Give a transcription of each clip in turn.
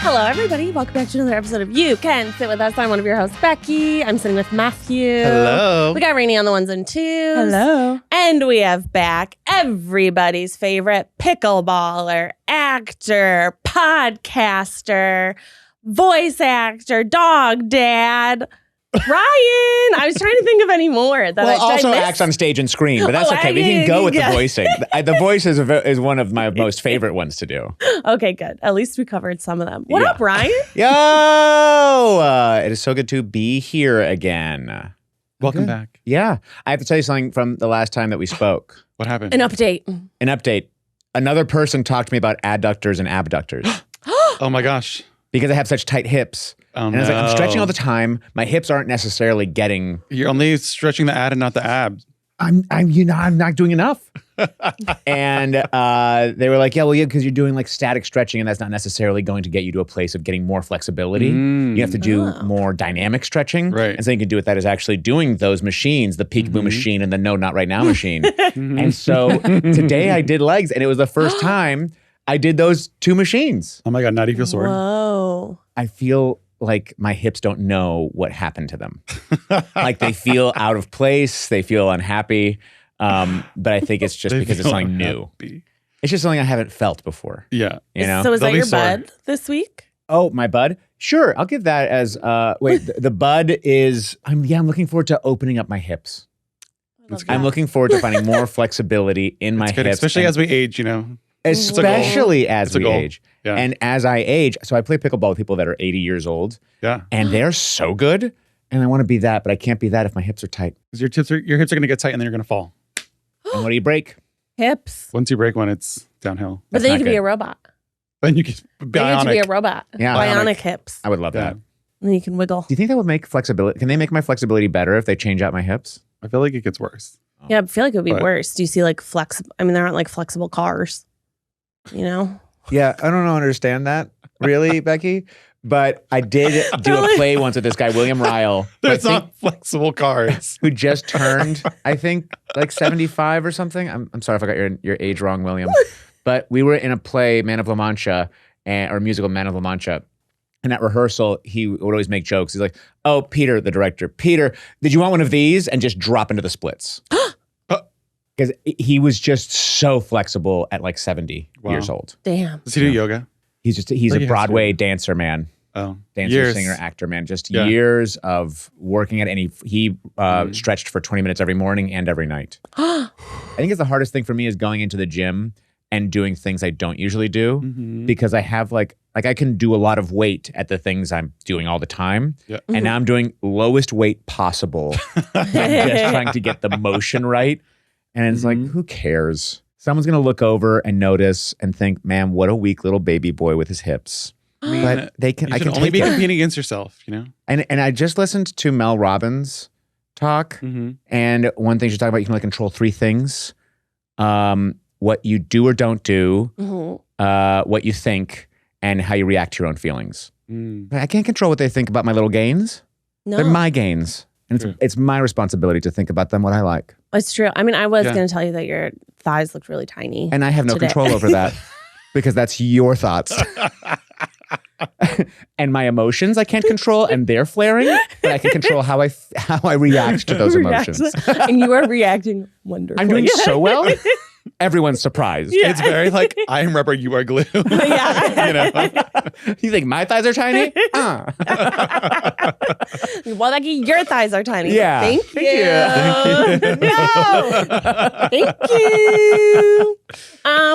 Hello, everybody. Welcome back to another episode of You Can Sit With Us. I'm one of your hosts, Becky. I'm sitting with Matthew. Hello. We got Rainie on the ones and twos. Hello. And we have back everybody's favorite pickleballer, actor, podcaster, voice actor, dog dad, Ryan. I was trying to think of any more. Also acts on stage and screen, but that's okay. We can go with the voicing. The voice is one of my most favorite ones to do. Okay, good. At least we covered some of them. What up, Ryan? Yo! It is so good to be here again. Welcome back. Yeah. I have to tell you something from the last time that we spoke. What happened? An update. An update. Another person talked to me about adductors and abductors. Oh my gosh. Because I have such tight hips. Oh, and I was like, I'm stretching all the time. My hips aren't necessarily getting... You're only stretching the ad and not the abs. I'm not doing enough. And they were like, yeah, because you're doing like static stretching and that's not necessarily going to get you to a place of getting more flexibility. You have to do more dynamic stretching. Right. And so you can do with that is actually doing those machines, the peekaboo machine and the no, not right now machine. And so today I did legs and it was the first time I did those two machines. Oh my God, now do you feel sore? Whoa. I feel like my hips don't know what happened to them. Like they feel out of place. They feel unhappy. But I think it's just because it's something new. It's just something I haven't felt before. Yeah. You know? So is They'll that be your sore. bud this week? Oh, my bud? Sure. I'll give that as, the bud is, I'm looking forward to opening up my hips. I'm looking forward to finding more flexibility in my Good, hips. especially as we age, you know. Especially as It's a we goal. age. Yeah. And as I age, so I play pickleball with people that are 80 years old. Yeah. And they're so good. And I want to be that, but I can't be that if my hips are tight. Because your hips are going to get tight and then you're going to fall. And what do you break? Hips. Once you break one, it's downhill. But That's then you not can be good. a robot. Then you can Then you can be a bionic. robot. Yeah. Bionic hips. I would love Yeah. that. And then you can wiggle. Do you think that would make flexibility? Can they make my flexibility better if they change out my hips? I feel like it gets worse. Yeah, I feel like it would be But- worse. Do you see like flexible? I mean, there aren't like flexible cars, you know? Yeah, I don't understand that really, Becky. But I did do a play once with this guy, William Ryle, There's not flexible cars. who just turned, I think, like 75 or something. I'm sorry if I got your age wrong, William. But we were in a play, Man of La Mancha, or musical Man of La Mancha. And at rehearsal, he would always make jokes. He's like, oh, Peter, the director, Peter, did you want one of these? And just drop into the splits. Because he was just so flexible at like 70 years old. Damn. Does he do yoga? He's Like a he has Broadway to. dancer, man. Oh. Dancer, Years. singer, actor, man. Just Yeah. years of working at any. He stretched for 20 minutes every morning and every night. I think it's the hardest thing for me is going into the gym and doing things I don't usually do because I have like I can do a lot of weight at the things I'm doing all the time. Yeah. And now I'm doing lowest weight possible. I'm just trying to get the motion right. And it's like, who cares? Someone's going to look over and notice and think, man, what a weak little baby boy with his hips. But they can. You I should can only take be it. competing against yourself, you know? And I just listened to Mel Robbins talk, and one thing she's talking about, you can only control three things: what you do or don't do, what you think, and how you react to your own feelings. I can't control what they think about my little gains. No. They're my gains, and it's my responsibility to think about them what I like. It's true. I mean, I was Yeah. going to tell you that your thighs looked really tiny. And I have no today. control over that because that's your thoughts. And my emotions I can't control, and they're flaring, but I can control how I react to those emotions. And you are reacting wonderfully. I'm doing so well. Everyone's surprised. It's very like, I am rubber, you are glue. Yeah. You know? You think my thighs are tiny? Well, Becky, your thighs are tiny. Yeah. Thank you. Thank you. No. Thank you.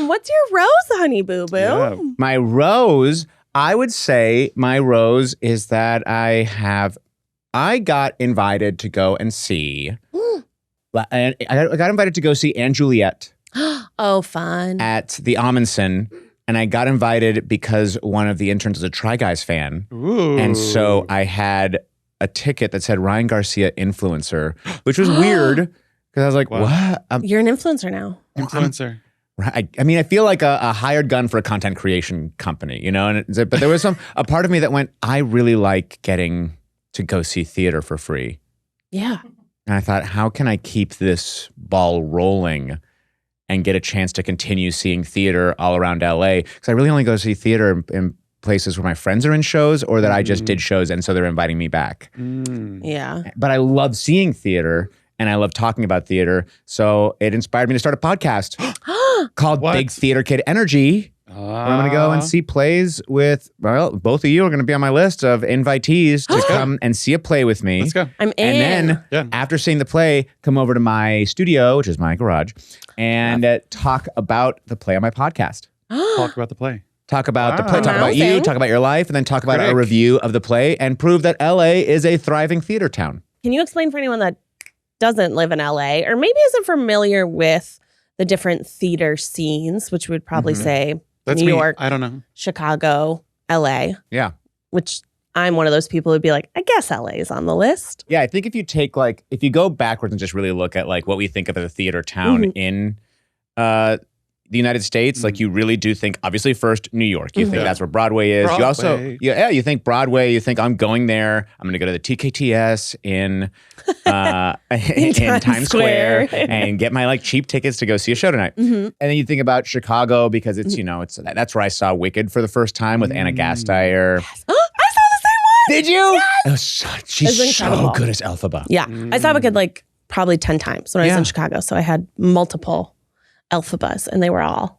What's your rose, honey boo boo? Yeah. My rose, I would say my rose is that I got invited to go and see, I got invited to go see Anne Juliet Oh, fun. at the Amundsen. And I got invited because one of the interns was a Try Guys fan. Ooh. And so I had a ticket that said Ryan Garcia influencer, which was weird because I was like, Wow. what? You're an influencer now. Influencer. I mean, I feel like a hired gun for a content creation company, you know? But there was a part of me that went, I really like getting to go see theater for free. Yeah. And I thought, how can I keep this ball rolling and get a chance to continue seeing theater all around LA? Because I really only go see theater in places where my friends are in shows or that I just did shows and so they're inviting me back. Yeah. But I love seeing theater and I love talking about theater. So it inspired me to start a podcast called What? Big Theater Kid Energy. Where I'm going to go and see plays with, well, both of you are going to be on my list of invitees to come and see a play with me. Let's go. I'm in. And then after seeing the play, come over to my studio, which is my garage, and talk about the play on my podcast. Talk about the play. Talk about the play, talk about you, Amazing. talk about your life, and then talk about a Critic. review of the play and prove that LA is a thriving theater town. Can you explain for anyone that doesn't live in LA or maybe isn't familiar with the different theater scenes, which we would probably say That's New me. York, I don't know. Chicago, LA, Yeah. which I'm one of those people who'd be like, I guess LA is on the list. Yeah, I think if you take if you go backwards and just really look at what we think of as a theater town in the United States, you really do think, obviously, first New York. You think that's where Broadway is. You also, Broadway. you think Broadway. You think I'm going there. I'm going to go to the TKTS in Times Square and get my cheap tickets to go see a show tonight. And then you think about Chicago because it's that's where I saw Wicked for the first time with Anna Gasteyer. I saw the same one. Did you? Yes. She's It's so incredible. good as Elphaba. Yeah. I saw Wicked probably 10 times when I was in Chicago. So I had multiple Elphabas and they were all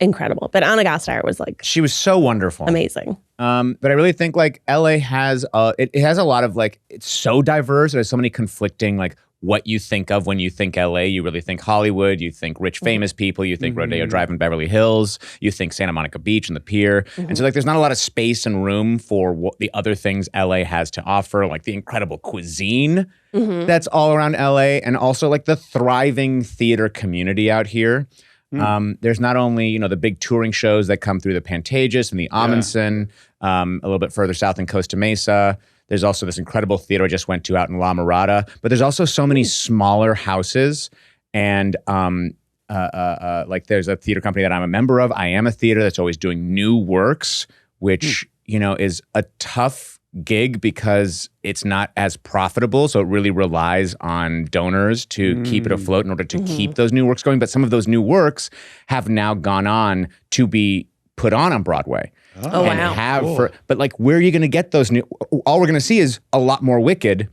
incredible. But Anna Gasteyer was She was so wonderful. amazing. But I really think LA has it has a lot of it's so diverse. There's so many conflicting what you think of when you think LA. You really think Hollywood. You think rich famous people. You think Rodeo Drive in Beverly Hills. You think Santa Monica Beach and the Pier. And so there's not a lot of space and room for the other things LA has to offer, like the incredible cuisine that's all around LA, and also the thriving theater community out here. There's not only, the big touring shows that come through the Pantages and the Amundsen, a little bit further south in Costa Mesa. There's also this incredible theater I just went to out in La Mirada. But there's also so many smaller houses. And there's a theater company that I'm a member of. I Am a Theater that's always doing new works, which, is a tough gig because it's not as profitable. So it really relies on donors to keep it afloat in order to keep those new works going. But some of those new works have now gone on to be put on Broadway. Oh, wow. But where are you going to get those new? All we're going to see is a lot more Wicked.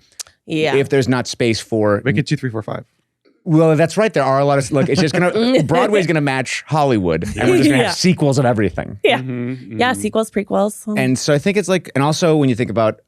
Yeah. If there's not space for Wicked 2, 3, 4, 5. Well, that's right. There are a lot of it's just gonna Broadway's gonna match Hollywood, and we're just gonna have sequels of everything. Yeah. Yeah. Sequels, prequels. And so I think it's and also when you think about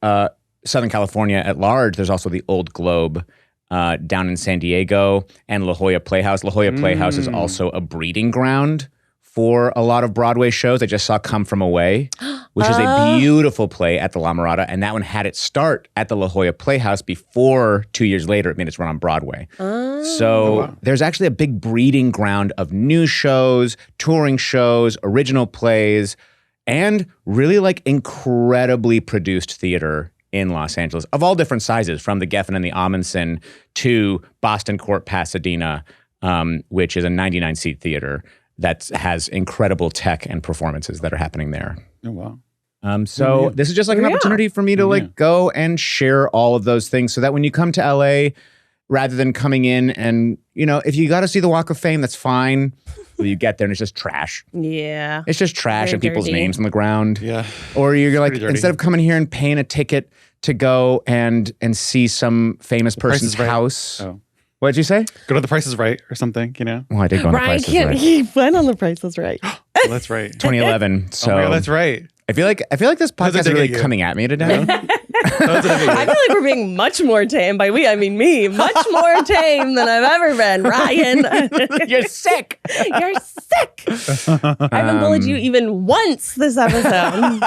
Southern California at large, there's also the Old Globe down in San Diego and La Jolla Playhouse. La Jolla Playhouse is also a breeding ground for a lot of Broadway shows. I just saw Come From Away, which is a beautiful play at the La Mirada. And that one had its start at the La Jolla Playhouse before 2 years later it made its run on Broadway. So there's actually a big breeding ground of new shows, touring shows, original plays, and really incredibly produced theater in Los Angeles of all different sizes, from the Geffen and the Amundsen to Boston Court Pasadena, which is a 99-seat theater that has incredible tech and performances that are happening there. Oh, wow. So this is just an opportunity for me to go and share all of those things so that when you come to LA, rather than coming in and, if you got to see the Walk of Fame, that's fine. Well, you get there and it's just trash. Yeah. It's just trash Very and people's dirty. names on the ground. Yeah. Or you're pretty dirty. instead of coming here and paying a ticket to go and see some famous Price person's is Right. house. Oh. What did you say? Go to The Price is Right or something, Well, I did go on The Ryan Price is can't. Right. He went on The Price is Right. Oh, that's right. 2011. So Oh my God, that's right. I feel like this How's it podcast is dig really at you? coming at me today. I feel like we're being much more tame. By we, I mean me. Much more tame than I've ever been, Ryan. You're sick. You're sick. I haven't bullied you even once this episode.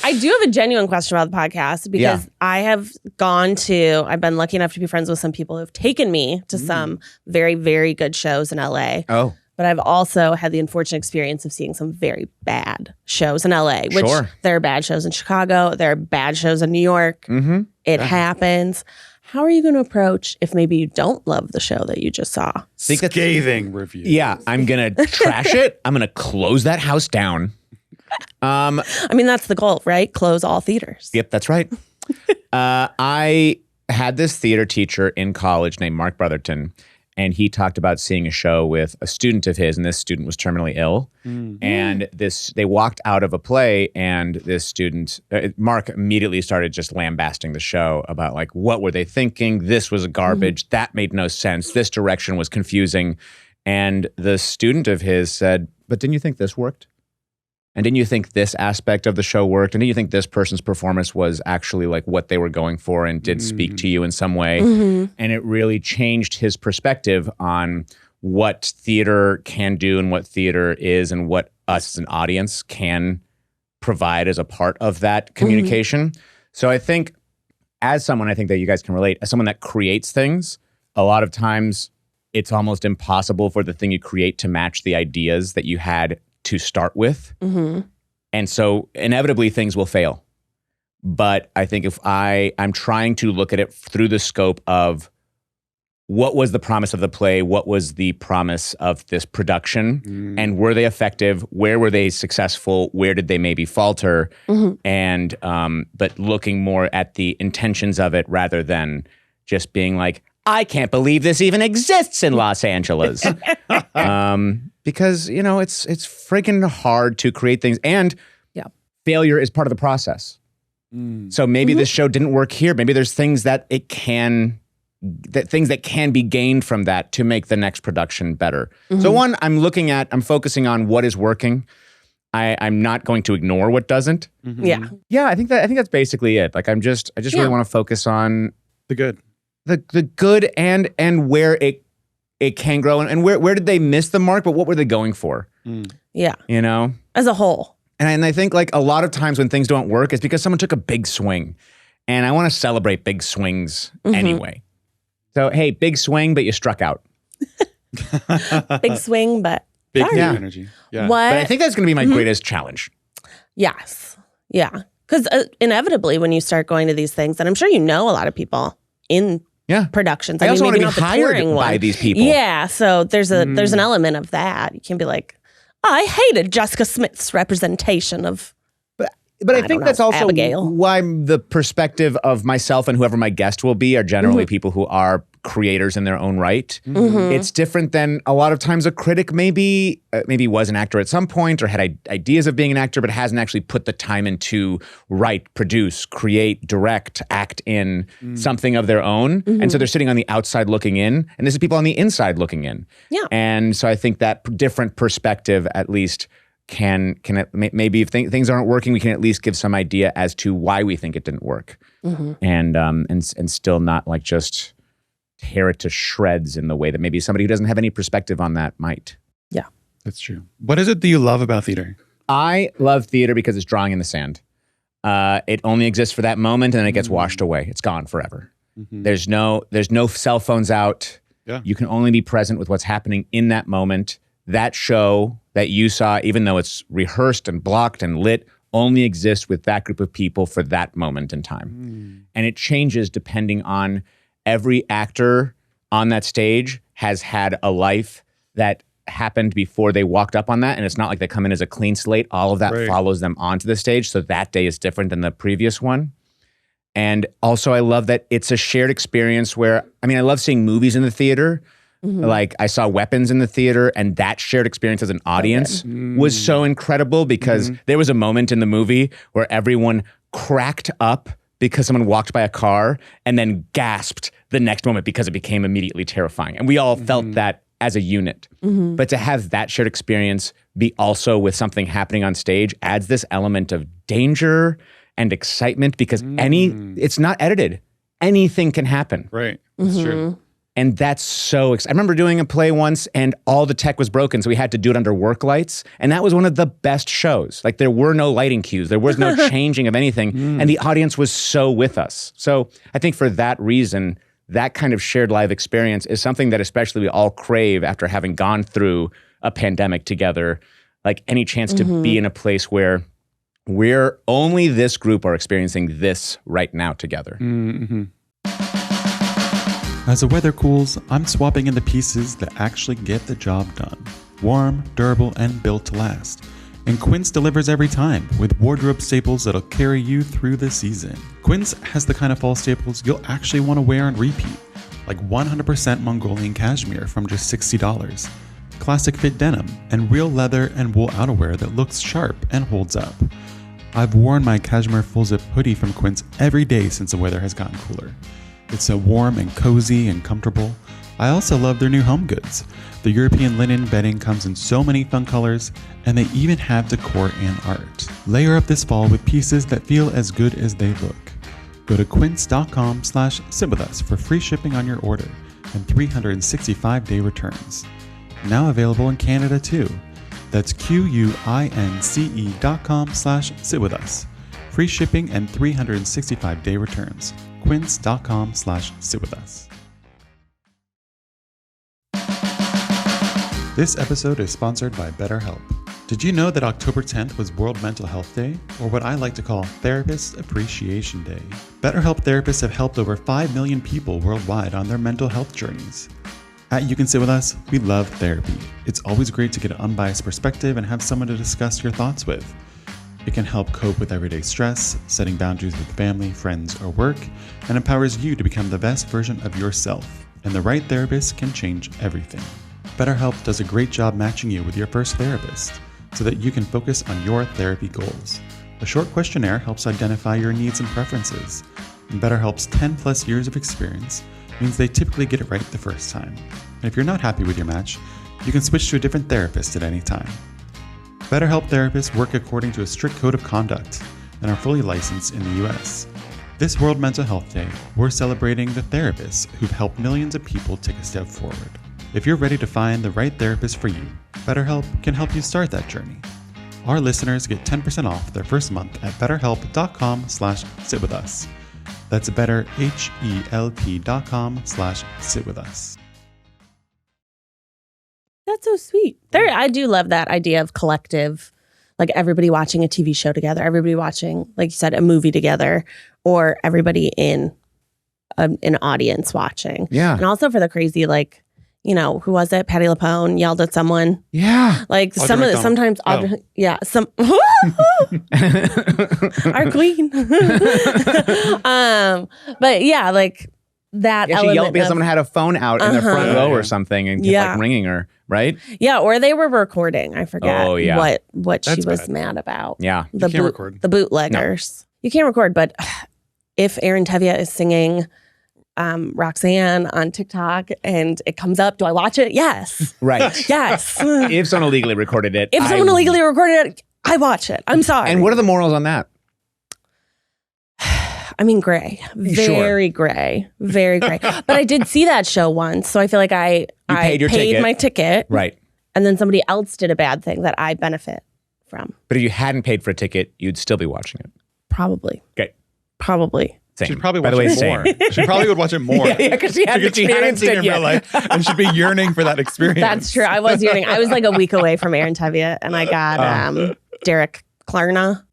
I do have a genuine question about the podcast because I've been lucky enough to be friends with some people who've taken me to some very, very good shows in LA. Oh. But I've also had the unfortunate experience of seeing some very bad shows in LA, which there are bad shows in Chicago. There are bad shows in New York. It happens. How are you going to approach if maybe you don't love the show that you just saw? Scathing review. Yeah, I'm going to trash it. I'm going to close that house down. I mean, that's the goal, right? Close all theaters. Yep, that's right. I had this theater teacher in college named Mark Brotherton. And he talked about seeing a show with a student of his, and this student was terminally ill. And they walked out of a play, and this student, Mark, immediately started just lambasting the show about like, what were they thinking? This was garbage. That made no sense. This direction was confusing. And the student of his said, but didn't you think this worked? And didn't you think this aspect of the show worked? And didn't you think this person's performance was actually like what they were going for and did speak to you in some way? And it really changed his perspective on what theater can do and what theater is and what us as an audience can provide as a part of that communication. So I think as someone, I think that you guys can relate, as someone that creates things, a lot of times it's almost impossible for the thing you create to match the ideas that you had to start with. And so inevitably things will fail. But I think if I'm trying to look at it through the scope of what was the promise of the play, what was the promise of this production, and were they effective? Where were they successful? Where did they maybe falter? And but looking more at the intentions of it rather than just being like, I can't believe this even exists in Los Angeles. Because, you know, it's freaking hard to create things. And failure is part of the process. So maybe this show didn't work here. Maybe there's things that things that can be gained from that to make the next production better. So one, I'm focusing on what is working. I'm not going to ignore what doesn't. Yeah, I think that's basically it. Like I just really want to focus on the good. The good and where it can grow and where did they miss the mark, but what were they going for? Yeah. You know? As a whole. And I think like a lot of times when things don't work, it's because someone took a big swing. And I want to celebrate big swings anyway. So, hey, big swing, but you struck out. Big swing, but big sorry. energy. Yeah. What? But I think that's going to be my greatest challenge. Yes. Yeah. Because inevitably when you start going to these things, and I'm sure you know a lot of people in productions. I also want to be not the hired touring by one. these people. Yeah. So there's an element of that. You can be like, I hated Jessica Smith's representation of. But I think that's also Abigail. why the perspective of myself and whoever my guest will be are generally people who are creators in their own right. It's different than a lot of times a critic maybe was an actor at some point or had ideas of being an actor, but hasn't actually put the time into write, produce, create, direct, act in something of their own. And so they're sitting on the outside looking in, and this is people on the inside looking in. Yeah. And so I think that different perspective at least can maybe if things aren't working, we can at least give some idea as to why we think it didn't work, and still not like just tear it to shreds in the way that maybe somebody who doesn't have any perspective on that might. Yeah, that's true. What is it that you love about theater? I love theater because it's drawing in the sand. It only exists for that moment, and then it gets washed away. It's gone forever. There's no cell phones out. Yeah. You can only be present with what's happening in that moment. That show that you saw, even though it's rehearsed and blocked and lit, only exists with that group of people for that moment in time. And it changes depending on every actor on that stage has had a life that happened before they walked up on that. And it's not like they come in as a clean slate. All of that follows them onto the stage. So that day is different than the previous one. And also I love that it's a shared experience where, I love seeing movies in the theater. Like I saw Weapons in the theater, and that shared experience as an audience was so incredible because there was a moment in the movie where everyone cracked up because someone walked by a car and then gasped the next moment because it became immediately terrifying. And we all felt that as a unit. But to have that shared experience be also with something happening on stage adds this element of danger and excitement because it's not edited. Anything can happen. Right. That's true. And that's so exciting. I remember doing a play once and all the tech was broken, so we had to do it under work lights. And that was one of the best shows. Like there were no lighting cues. There was no changing of anything. And the audience was so with us. So I think for that reason, that kind of shared live experience is something that especially we all crave after having gone through a pandemic together. Like any chance to be in a place where we're only this group are experiencing this right now together. As the weather cools, I'm swapping in the pieces that actually get the job done. Warm, durable, and built to last. And Quince delivers every time with wardrobe staples that'll carry you through the season. Quince has the kind of fall staples you'll actually want to wear on repeat. like 100% Mongolian cashmere from just $60, classic fit denim, and real leather and wool outerwear that looks sharp and holds up. I've worn my cashmere full zip hoodie from Quince every day since the weather has gotten cooler. It's so warm and cozy and comfortable. I also love their new home goods. The European linen bedding comes in so many fun colors, and they even have decor and art. Layer up this fall with pieces that feel as good as they look. Go to quince.com/sitwithus for free shipping on your order and 365-day returns. Now available in Canada too. That's QUINCE.com/sitwithus. Free shipping and 365-day returns. Quince.com/sitwithus. This episode is sponsored by BetterHelp. Did you know that October 10th was World Mental Health Day, or what I like to call Therapist Appreciation Day? BetterHelp therapists have helped over 5 million people worldwide on their mental health journeys. At You Can Sit With Us, we love therapy. It's always great to get an unbiased perspective and have someone to discuss your thoughts with. It can help cope with everyday stress, setting boundaries with family, friends, or work, and empowers you to become the best version of yourself. And the right therapist can change everything. BetterHelp does a great job matching you with your first therapist so that you can focus on your therapy goals. A short questionnaire helps identify your needs and preferences. And BetterHelp's 10+ years of experience means they typically get it right the first time. And if you're not happy with your match, you can switch to a different therapist at any time. BetterHelp therapists work according to a strict code of conduct and are fully licensed in the US. This World Mental Health Day, we're celebrating the therapists who've helped millions of people take a step forward. If you're ready to find the right therapist for you, BetterHelp can help you start that journey. Our listeners get 10% off their first month at betterhelp.com/sitwithus. That's betterhelp.com/sitwithus. That's so sweet. I do love that idea of collective, like everybody watching a TV show together, everybody watching, like you said, a movie together, or everybody in an audience watching. Yeah. And also for the crazy, like, you know, who was it? Patty LaPone yelled at someone. Yeah. Like Audrey some of the, McDonald. sometimes, Audrey, yeah, some, our queen. But yeah, like that Yeah, she element yelled because of- someone had a phone out in the front Uh-huh. row or something and kept Yeah. like ringing her, right? Yeah, or they were recording. I forget Oh, yeah. what she That's was bad. mad about. Yeah. The can't record. The bootleggers. You can't record, but if Aaron Tevye is singing Roxanne on TikTok and it comes up, do I watch it? Yes. Right. Yes. If someone illegally recorded it. If someone illegally recorded it, I watch it. I'm sorry. And what are the morals on that? I mean, gray. Very gray. Very gray. But I did see that show once, so I feel like I paid your ticket. my ticket. Right. And then somebody else did a bad thing that I benefit from. But if you hadn't paid for a ticket, you'd still be watching it. Probably. Okay. Probably. Same. She'd probably By watch the way, it same. more. She probably would watch it more. Yeah, because she hadn't She hadn't seen it in yet. real life, and she'd be yearning for that experience. That's true. I was yearning. I was like a week away from Aaron Tevye, and I got Derek Klarna,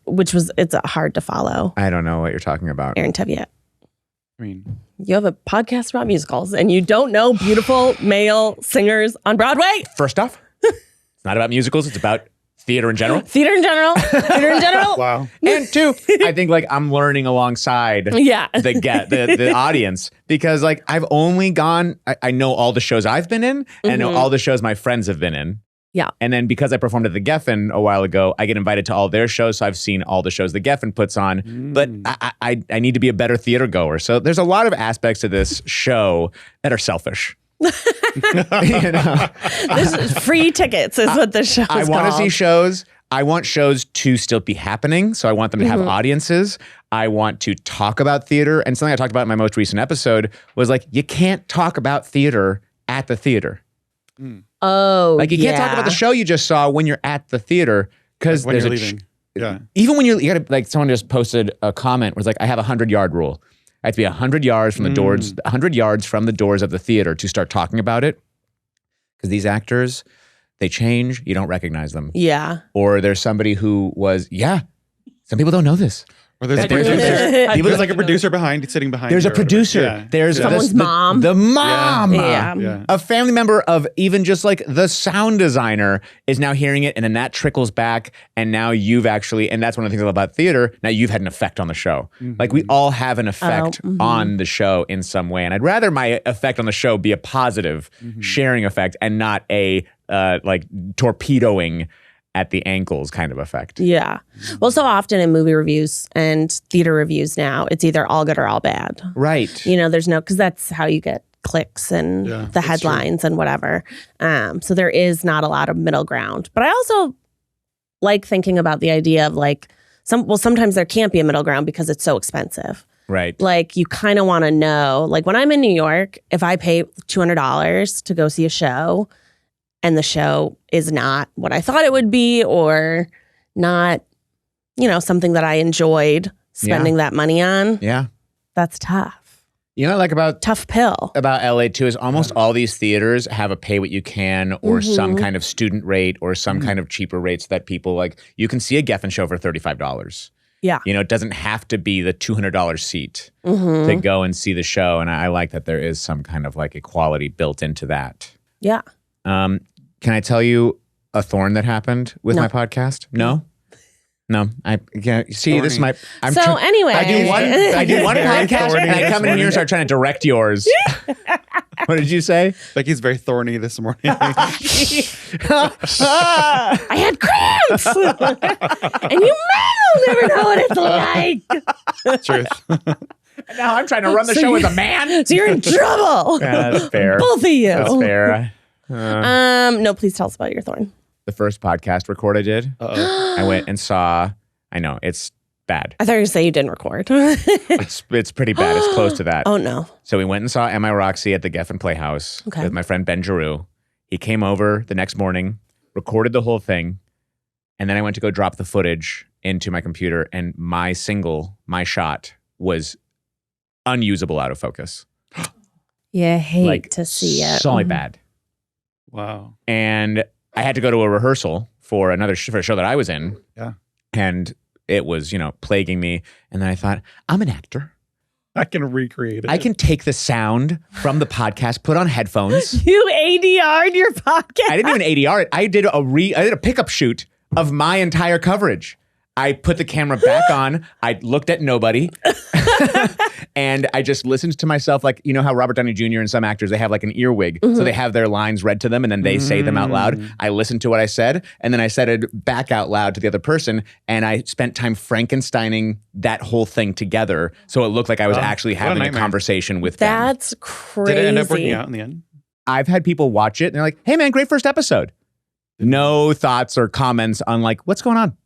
which was, it's hard to follow. I don't know what you're talking about. Aaron Tevye. I mean, You have a podcast about musicals, and you don't know beautiful male singers on Broadway? First off, it's not about musicals. It's about theater in general. Theater in general. Theater in general. wow. And two, I think like I'm learning alongside Yeah. the audience because like I've only gone, I know all the shows I've been in and I know all the shows my friends have been in. Yeah. And then because I performed at the Geffen a while ago, I get invited to all their shows. So I've seen all the shows the Geffen puts on, but I need to be a better theater goer. So there's a lot of aspects of this show that are selfish. You know? This is free tickets is what the show is I want to called. see shows. I want shows to still be happening. So I want them to have audiences. I want to talk about theater. And something I talked about in my most recent episode was like, you can't talk about theater at the theater. Oh, Like you can't talk about the show you just saw when you're at the theater because When there's you're a leaving. Yeah. even when you gotta, like someone just posted a comment was like, I have a 100-yard rule. I have to be 100 yards from the doors, 100 yards from the doors of the theater to start talking about it. Because these actors, they change, you don't recognize them. Yeah. Or there's somebody who was, some people don't know this. Or there's a There's- producer. He was There's like a producer sitting behind. There's you a or whatever. producer. Yeah. There's Someone's mom. The mom. Yeah. Yeah. A family member of even just like the sound designer is now hearing it, and then that trickles back, and now you've actually, and that's one of the things I love about theater. Now you've had an effect on the show. Like we all have an effect on the show in some way, and I'd rather my effect on the show be a positive sharing effect and not a like torpedoing at the ankles kind of effect. Yeah. Well, so often in movie reviews and theater reviews now, it's either all good or all bad. Right. You know, there's no, because that's how you get clicks and Yeah, the that's headlines and whatever. So there is not a lot of middle ground. But I also like thinking about the idea of like, sometimes there can't be a middle ground because it's so expensive. Right. Like you kind of want to know, like when I'm in New York, if I pay $200 to go see a show and the show is not what I thought it would be or not, you know, something that I enjoyed spending that money on, Yeah. that's tough. You know, like about Tough pill. LA too is almost all these theaters have a pay what you can or some kind of student rate or some kind of cheaper rates that people like. You can see a Geffen show for $35. Yeah. You know, it doesn't have to be the $200 seat to go and see the show. And I like that there is some kind of like equality built into that. Yeah. Can I tell you a thorn that happened with my podcast? No? No. I see, this is my... Anyway. I do one Very podcast thorny and I come in this here and start trying to direct yours. What did you say? Becky's very thorny this morning. I had cramps. And you will never know what it's like. Truth. Now I'm trying to run the show as a man. So you're in trouble. Yeah, that's fair. Both of you. That's fair. No, please tell us about your thorn. The first podcast record I did, I went and saw, I know, it's bad. I thought you were going to say you didn't record. It's pretty bad. It's close to that. Oh, no. So we went and saw Am I Roxy at the Geffen Playhouse with my friend Ben Giroux. He came over the next morning, recorded the whole thing, and then I went to go drop the footage into my computer, and my shot was unusable out of focus. You hate Like, to see it. So bad. Wow. And I had to go to a rehearsal for for a show that I was in. Yeah. And it was, plaguing me. And then I thought, I'm an actor. I can recreate it. I can take the sound from the podcast, put on headphones. You ADR'd your podcast. I didn't even ADR it. I did a pickup shoot of my entire coverage. I put the camera back on. I looked at nobody. And I just listened to myself, like, you know how Robert Downey Jr. and some actors, they have like an earwig. So they have their lines read to them and then they say them out loud. I listened to what I said and then I said it back out loud to the other person. And I spent time Frankensteining that whole thing together. So it looked like I was actually having a nightmare. conversation with them. That's crazy. Did it end up working out in the end? I've had people watch it and they're like, hey man, great first episode. No thoughts or comments on like, what's going on?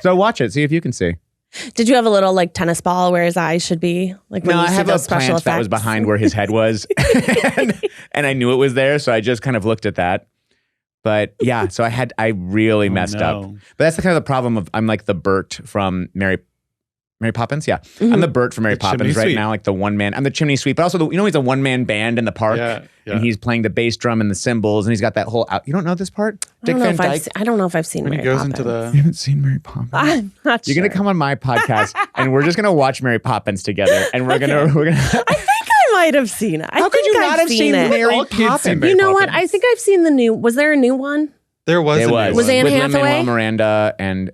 So watch it, see if you can see. Did you have a little like tennis ball where his eyes should be? Like when No, you I see have a those special plant effects? that was behind where his head was. and I knew it was there, so I just kind of looked at that. But yeah, so I really messed up. But that's the kind of the problem of, I'm like the Bert from Mary Poppins, yeah. I'm the Bert from Mary Poppins Chimney right Sweep. now, like the one man. I'm the chimney sweep, but also he's a one man band in the park, and he's playing the bass drum and the cymbals, and he's got that whole. You don't know this part, Dick Van Dyke? I don't know if I've seen When he Mary goes Poppins. into the... You haven't seen Mary Poppins. I'm not You're sure. gonna come on my podcast, and we're just gonna watch Mary Poppins together, and we're gonna. I think I might have seen it. How could you not have seen it? Mary All kids see Poppins? Mary You know what? Poppins. I think I've seen the new. Was there a new one? There was. It a new was. one. Was Anne with Hathaway? Lin-Manuel Miranda and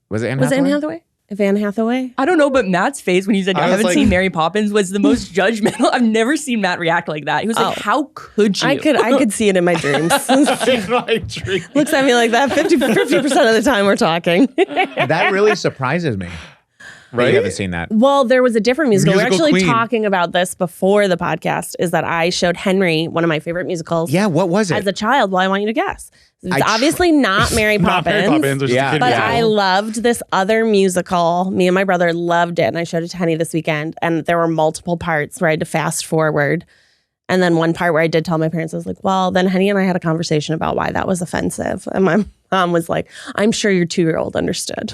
was it Anne Was Hathaway? Anne Hathaway? Van Hathaway? I don't know, but Matt's face when he said, I I was haven't like- seen Mary Poppins was the most judgmental. I've never seen Matt react like that. He was like, how could you? I could see it in my dreams. In my dream. Looks at me like that 50% of the time we're talking. That really surprises me. Right? You haven't seen that. Well, there was a different musical. We're Musical actually queen. talking about this before the podcast, is that I showed Henry one of my favorite musicals Yeah, what was it? as a child. Well, I want you to guess. It's I tr- obviously not Mary Not Poppins. Mary Poppins, which is Yeah. a kid But musical. I loved this other musical. Me and my brother loved it. And I showed it to Henny this weekend. And there were multiple parts where I had to fast forward. And then one part where I did tell my parents, I was like, well, then Henny and I had a conversation about why that was offensive. And my mom was like, I'm sure your 2-year-old understood.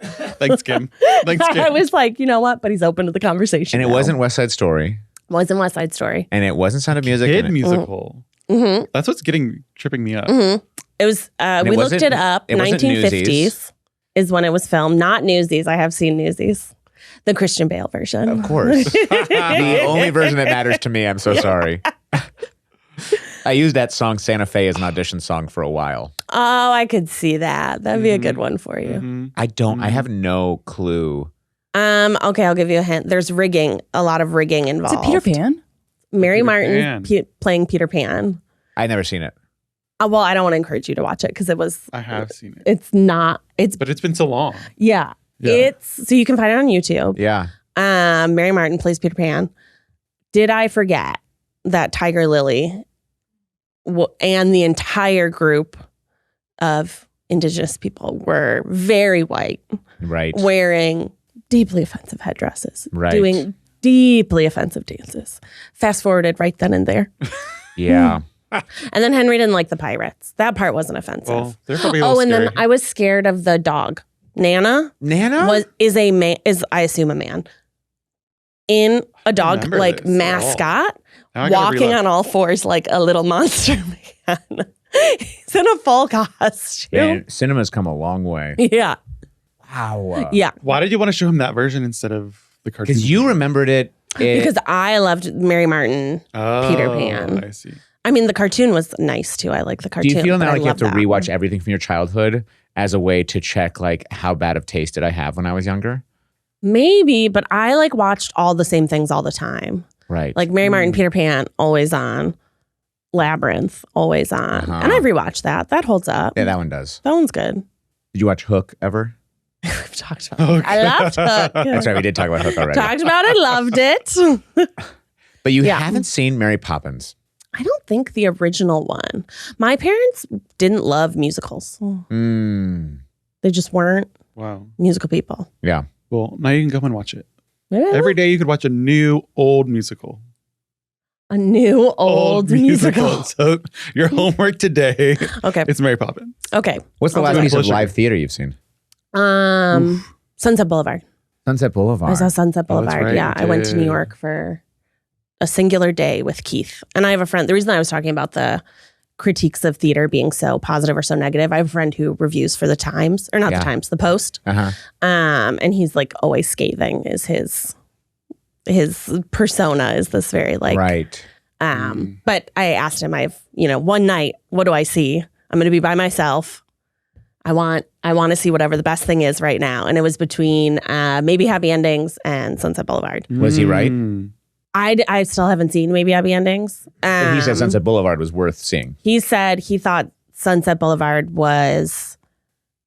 Thanks, Kim. Thanks, Kim. I was like, you know what? But he's open to the conversation. And it now. wasn't West Side Story. Wasn't West Side Story. And it wasn't Sound of Music. Kid and it- musical. Mm-hmm. That's what's tripping me up. Mm-hmm. It was, it we looked wasn't- it up, it wasn't 1950s. is when it was filmed. Not Newsies. I have seen Newsies. The Christian Bale version. Of course. The only version that matters to me. I'm so sorry. I used that song Santa Fe as an audition song for a while. Oh, I could see that. That'd be a good one for you. I have no clue. Okay, I'll give you a hint. There's rigging, a lot of rigging Is involved. it Peter Pan? Mary Peter Martin Pan. playing Peter Pan. I've never seen it. Well, I don't want to encourage you to watch it because I have seen it. it's not, But it's been so long. yeah. Yeah. So you can find it on YouTube. Yeah. Mary Martin plays Peter Pan. Did I forget that Tiger Lily and the entire group of Indigenous people were very white, Right. wearing deeply offensive headdresses, Right. doing deeply offensive dances. Fast forwarded right then and there. Yeah. And then Henry didn't like the pirates. That part wasn't offensive. Well, they're probably a Oh, little and scary. then I was scared of the dog. Nana Nana? is a man, is I assume a man, in a dog remember like this at all. mascot, Now I gotta walking relook. on all fours like a little monster man. He's in a full costume. Man, cinema's come a long way. Yeah, Wow. yeah. Why did you want to show him that version instead of the cartoon? Because you remembered it. Because I loved Mary Martin. oh, Peter Pan. I see. I mean, the cartoon was nice too. I like the Do cartoon. you feel but now I like you have love to that rewatch one. everything from your childhood as a way to check like how bad of taste did I have when I was younger? Maybe, but I like watched all the same things all the time. Right. Like Mary Martin, Peter Pan, always on. Labyrinth, always on. Uh-huh. And I rewatched that. That holds up. yeah, that one does. That one's good. Did you watch Hook ever? We've talked about it. I loved Hook. That's right. We did talk about Hook already. Talked about it, loved it. But you Yeah. haven't seen Mary Poppins. I don't think the original one. My parents didn't love musicals. Mm. They just weren't Wow. musical people. Yeah. Well, now you can go and watch it. Maybe Every day you could watch a new old musical. a new old musical. So your homework today, Okay. it's Mary Poppins. Okay. What's the I'll last do piece that. of live theater you've seen? Sunset Boulevard. Sunset Boulevard. I saw Sunset Oh, that's Boulevard. right, Yeah, you I went to New did. York for a singular day with Keith. And I have a friend. The reason I was talking about the critiques of theater being so positive or so negative, I have a friend who reviews for the Times, or not Yeah. the Times, the Post. Uh-huh. And he's like always scathing is his persona is this very like Right. but I asked him, one night, what do I see? I'm going to be by myself. I want to see whatever the best thing is right now. And it was between Maybe Happy Endings and Sunset Boulevard. Was he right? I still haven't seen Maybe Happy Endings. But he said Sunset Boulevard was worth seeing. He said he thought Sunset Boulevard was,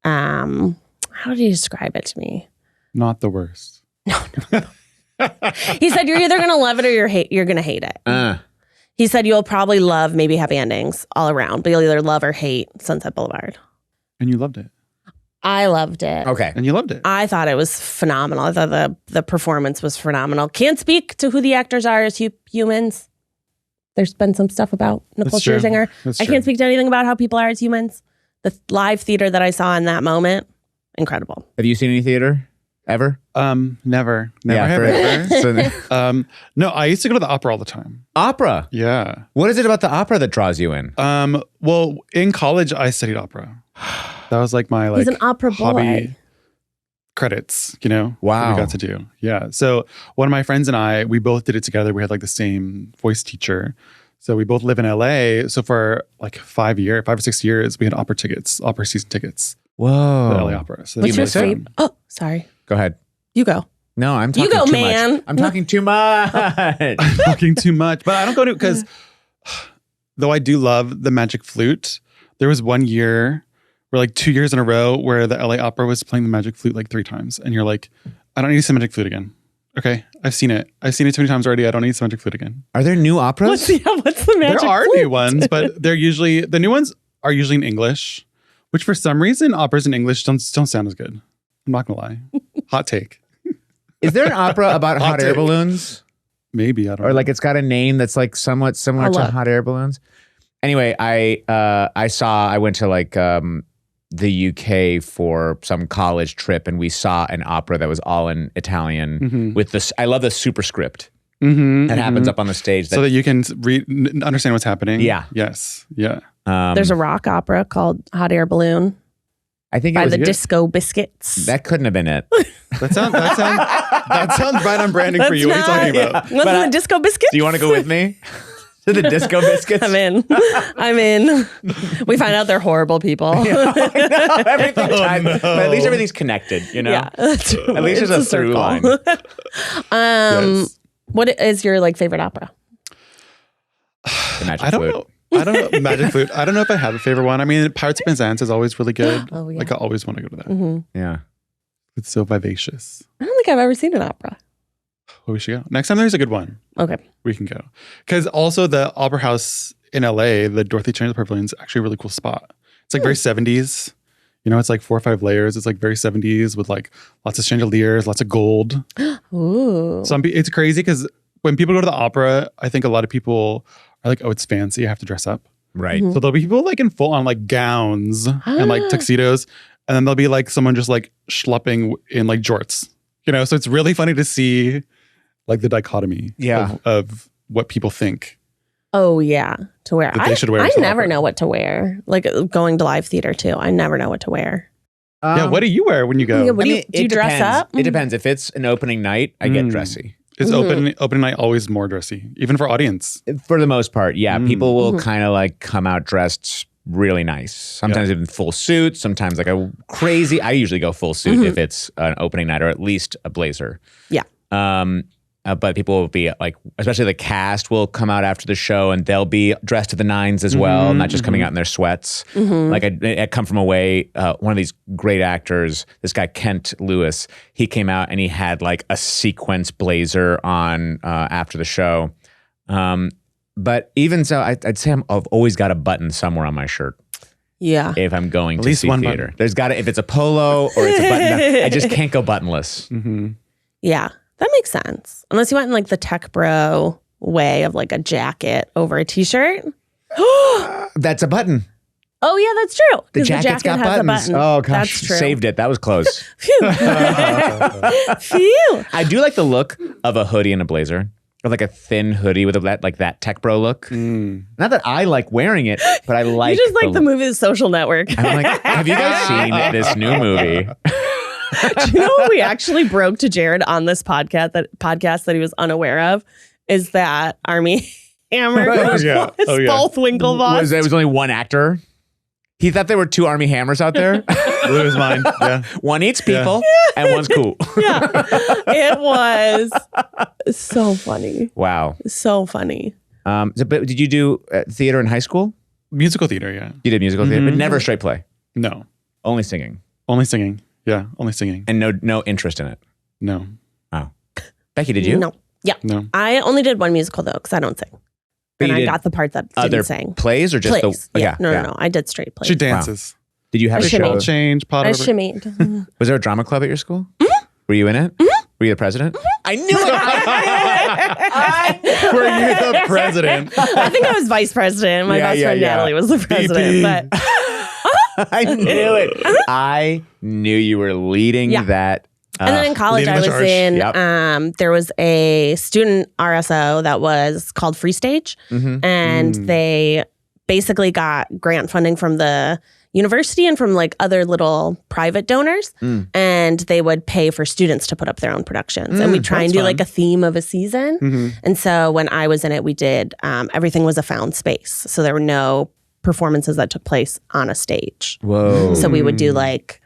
how did he describe it to me? Not the worst. He said you're either going to love it or you're going to hate it. He said you'll probably love Maybe Happy Endings all around, but you'll either love or hate Sunset Boulevard. And you loved it. I loved it. Okay. And you loved it. I thought it was phenomenal. I thought the performance was phenomenal. Can't speak to who the actors are as humans. There's been some stuff about Nicole That's true. Scherzinger. That's I true. can't speak to anything about how people are as humans. The live theater that I saw in that moment, incredible. Have you seen any theater ever? Never Yeah, have ever. So, No, I used to go to the opera all the time. opera. Yeah. What is it about the opera that draws you in? Well, in college, I studied opera. That was like my He's an opera hobby boy. credits, that Wow. we got to do. Yeah. So one of my friends and I, we both did it together. We had like the same voice teacher. So we both live in LA. So for like 5 or 6 years, we had opera season tickets Whoa. to the LA Opera. So Do you What's your miss it? favorite? Oh, sorry. Go ahead. You go. No, I'm talking You go, too man. much. I'm talking too much. I'm talking too much, but I don't go to because though I do love the Magic Flute, there was one year or like 2 years in a row where the LA Opera was playing the Magic Flute like 3 times. And you're like, I don't need to see Magic Flute again. Okay, I've seen it. I've seen it too many times already. I don't need Magic Flute again. Are there new operas? What's the magic? There are flute? new ones, but the new ones are usually in English, which for some reason operas in English don't sound as good. I'm not gonna lie. Hot take. Is there an opera about hot air take. balloons? Maybe, I don't Or know. like it's got a name that's like somewhat similar I'll to look. hot air balloons? Anyway, I went to like the UK for some college trip and we saw an opera that was all in Italian with this. I love the superscript that happens up on the stage. so that you can understand what's happening. Yeah. Yes. Yeah. There's a rock opera called Hot Air Balloon. I think it by was the good. Disco Biscuits. That couldn't have been it. That sounds right on branding for you. What are you talking about? Wasn't the Disco Biscuits? Do you want to go with me to the Disco Biscuits? I'm in. We find out they're horrible people. Yeah, I know, everything ties- no. But at least everything's connected, you know? Yeah, that's true. At least there's a through circle. line. Yes. What is your like favorite opera? The Magic I don't Flute. know. I don't know. Magic Flute. I don't know if I have a favorite one. I mean, Pirates of Penzance is always really good. Oh, yeah. Like I always want to go to that. Mm-hmm. Yeah. It's so vivacious. I don't think I've ever seen an opera. Oh, we should go. Next time there's a good one, Okay. we can go. Because also the Opera House in LA, the Dorothy Chandler Pavilion, is actually a really cool spot. It's like very 70s. You know, it's like 4 or 5 layers. It's like very 70s with like lots of chandeliers, lots of gold. Ooh. It's crazy because when people go to the opera, I think a lot of people are like, oh, it's fancy. I have to dress up. Right. Mhm. So there'll be people like in full on like gowns and like tuxedos. And then there'll be like someone just like schlepping in like jorts. You know, so it's really funny to see like the dichotomy of what people think. Oh yeah, to wear. That they should wear I to never opera. know what to wear. Like going to live theater too. I never know what to wear. Yeah, what do you wear when you go? Yeah, what do you it dress depends. up? It depends. If it's an opening night, I get Mm. dressy. Is opening night always more dressy, even for audience? For the most part, yeah. People will Mhm. kind of like come out dressed really nice. Sometimes in full suit, sometimes like a crazy. I usually go full suit if it's an opening night or at least a blazer. Yeah. But people will be like, especially the cast will come out after the show and they'll be dressed to the nines as well, not just coming out in their sweats. Like I come from away, one of these great actors, this guy Kent Lewis, he came out and he had like a sequence blazer on after the show. But even so, I'd say I've always got a button somewhere on my shirt Yeah. if I'm going to least see one theater. button. There's got to, if it's a polo or it's a button, I just can't go buttonless. Mm-hmm. Yeah. That makes sense. Unless you went in like the tech bro way of like a jacket over a t-shirt. That's a button. Oh yeah, that's true. The 'Cause jacket's got has buttons. a button. Oh gosh, That's true. saved it. That was close. Phew. Phew. I do like the look of a hoodie and a blazer, or like a thin hoodie with that tech bro look. Not that I like wearing it, but I like. You just like the look. movie The Social Network. I'm like, have you guys seen this new movie? Do you know what we actually broke to Jared on this podcast that he was unaware of? Is that Army Hammer was yeah. Oh, yeah. both Winklevoss? There was only one actor. He thought there were 2 Army Hammers out there. Blew his mind. Yeah. One eats people and one's cool. Yeah. It was so funny. Wow. So funny. But did you do theater in high school? Musical theater, yeah. You did musical theater, but never straight play. No. Only singing, Only singing. Yeah, only singing. and no interest in it. No. Oh, Becky, did you? No. Yeah. No. I only did one musical though, because I don't sing. But And you I did got the part that other didn't sing. plays or just Plays. the Yeah. No. I did straight plays. She dances. Did you have I a show? shimmied. Change, pot I over. shimmied. Was there a drama club at your school? Were you in it? Were you the president? I knew it. Were you the president? I think I was vice president. My best friend Natalie was the president. But I knew it. I knew you were leading Yeah. that. and then in college, leading I the was charge. in. Yep. There was a student RSO that was called Free Stage, and they basically got grant funding from the university and from like other little private donors, and they would pay for students to put up their own productions. And we try and that's do fun. like a theme of a season. And so when I was in it, we did everything was a found space, so there were no performances that took place on a stage. Whoa. So we would do like,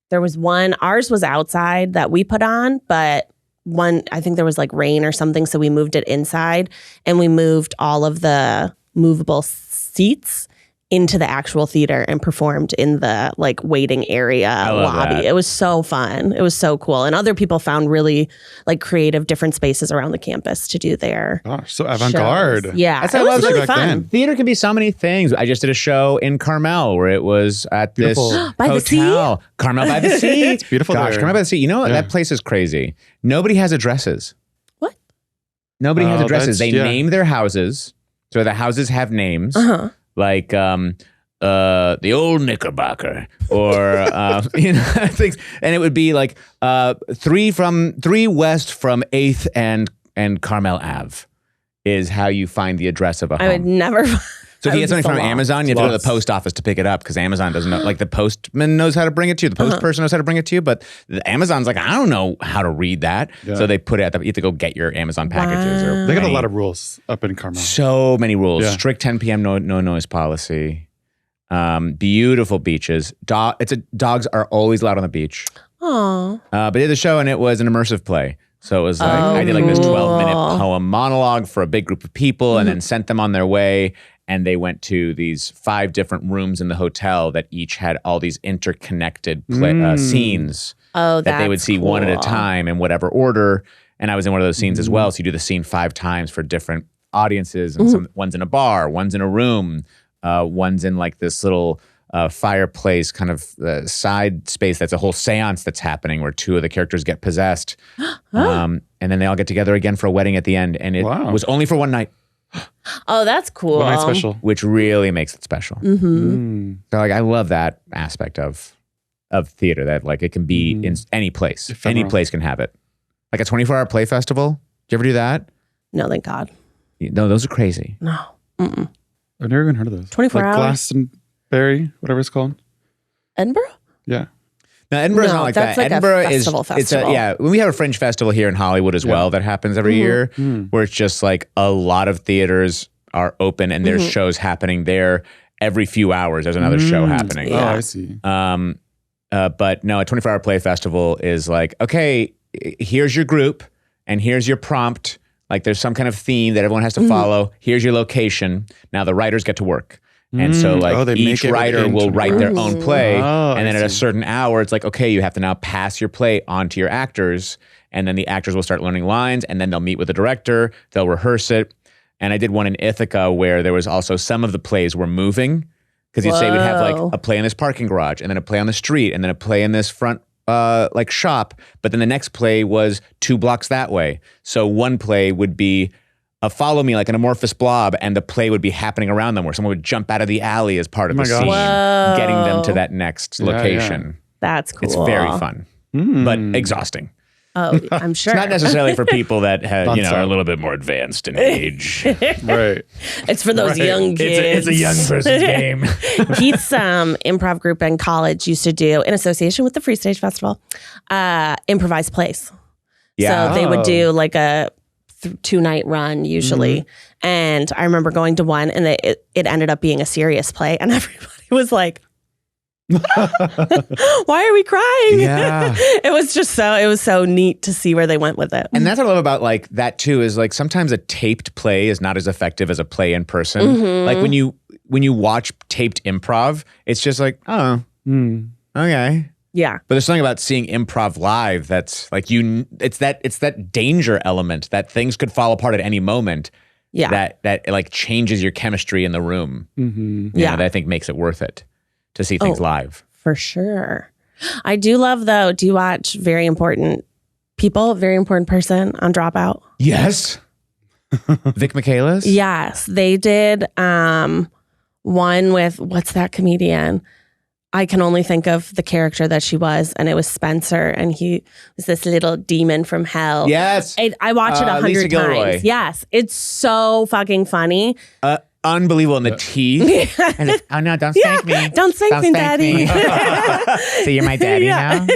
there was one, ours was outside that we put on, but one, I think there was like rain or something. So we moved it inside, and we moved all of the movable seats into the actual theater and performed in the like waiting area love lobby. that. It was so fun. It was so cool. And other people found really like creative different spaces around the campus to do their Gosh, so avant-garde. shows. Yeah. That's it what I was love really back fun. then. Theater can be so many things. I just did a show in Carmel where it was at this Beautiful. By the sea? hotel. Carmel by the sea. It's beautiful Gosh, there. Carmel by the sea. You know what? Yeah. That place is crazy. Nobody has addresses. What? Nobody has Oh, addresses. They that's- yeah. name their houses. So the houses have names. Uh-huh. Like the old Knickerbocker or things, and it would be like 3 west from 8th and Carmel Ave is how you find the address of a home. I would never So if you That get something would from be so long. Amazon, you have to go to the post office to pick it up because Amazon doesn't know. Like the postman knows how to bring it to you, the post person knows how to bring it to you, but Amazon's like, I don't know how to read that. Yeah. So they put it you have to go get your Amazon packages. Or They got a lot of rules up in Carmel. so many rules. Yeah. Strict 10 p.m. no noise policy. Beautiful beaches. Dogs are always allowed on the beach. Oh, But they did the show and it was an immersive play. So it was like, I did like this 12-minute poem monologue for a big group of people and then sent them on their way. And they went to these 5 different rooms in the hotel that each had all these interconnected scenes that they would see one at a time in whatever order. And I was in one of those scenes as well. So you do the scene 5 times for different audiences. And one's in a bar, one's in a room, one's in like this little fireplace kind of side space that's a whole seance that's happening where 2 of the characters get possessed. And then they all get together again for a wedding at the end. And it was only for one night. Oh, that's cool. One night special. Which really makes it special. Mm-hmm. So like I love that aspect of theater, that like it can be in any place. Ephemeral. Any place can have it. Like a 24-hour play festival. Do you ever do that? No, thank God. No, those are crazy. No. Mm-mm. I've never even heard of those. 24 like hours? Glastonbury, whatever it's called. Edinburgh? Yeah. No, Edinburgh's No, not like that's that. like a Edinburgh festival. yeah. We have a fringe festival here in Hollywood as well that happens every year, where it's just like a lot of theaters are open and there's shows happening there every few hours. There's another show happening. Oh, I see. But no, a 24-hour play festival is like, okay, here's your group and here's your prompt. Like there's some kind of theme that everyone has to follow. Here's your location. Now the writers get to work. And so like they each make it writer will into write their own play. Oh, and then I at a see. certain hour, it's like, okay, you have to now pass your play on to your actors. And then the actors will start learning lines and then they'll meet with the director. They'll rehearse it. And I did one in Ithaca where there was also some of the plays were moving. Because you'd say we'd have like a play in this parking garage and then a play on the street and then a play in this front like shop. But then the next play was 2 blocks that way. So one play would be follow me like an amorphous blob, and the play would be happening around them where someone would jump out of the alley as part of the scene, getting them to that next location. That's cool. It's very fun, but exhausting. Oh, I'm sure. It's not necessarily for people that have, are a little bit more advanced in age. Right. It's for those young kids. It's a young person's game. Keith's improv group in college used to do, in association with the Free Stage Festival, improvised plays. Yeah. So they would do like a 2-night run usually. And I remember going to one and it ended up being a serious play. And everybody was like, why are we crying? Yeah. It was so neat to see where they went with it. And that's what I love about like that too, is like sometimes a taped play is not as effective as a play in person. Like when you watch taped improv, it's just like, oh, okay. Yeah. But there's something about seeing improv live that's like it's that danger element that things could fall apart at any moment. Yeah. That like changes your chemistry in the room. Yeah. That I think makes it worth it to see things live. For sure. I do love though, do you watch Very Important People, Very Important Person on Dropout? Yes. Vic Michaelis? Yes. They did one with, what's that comedian? I can only think of the character that she was, and it was Spencer, and he was this little demon from hell. Yes. I watched it 100 Lisa Gilroy. times. Yes. It's so fucking funny. Unbelievable in the teeth. And it's, oh no, don't spank me. Don't spank me, Daddy. So you're my daddy now?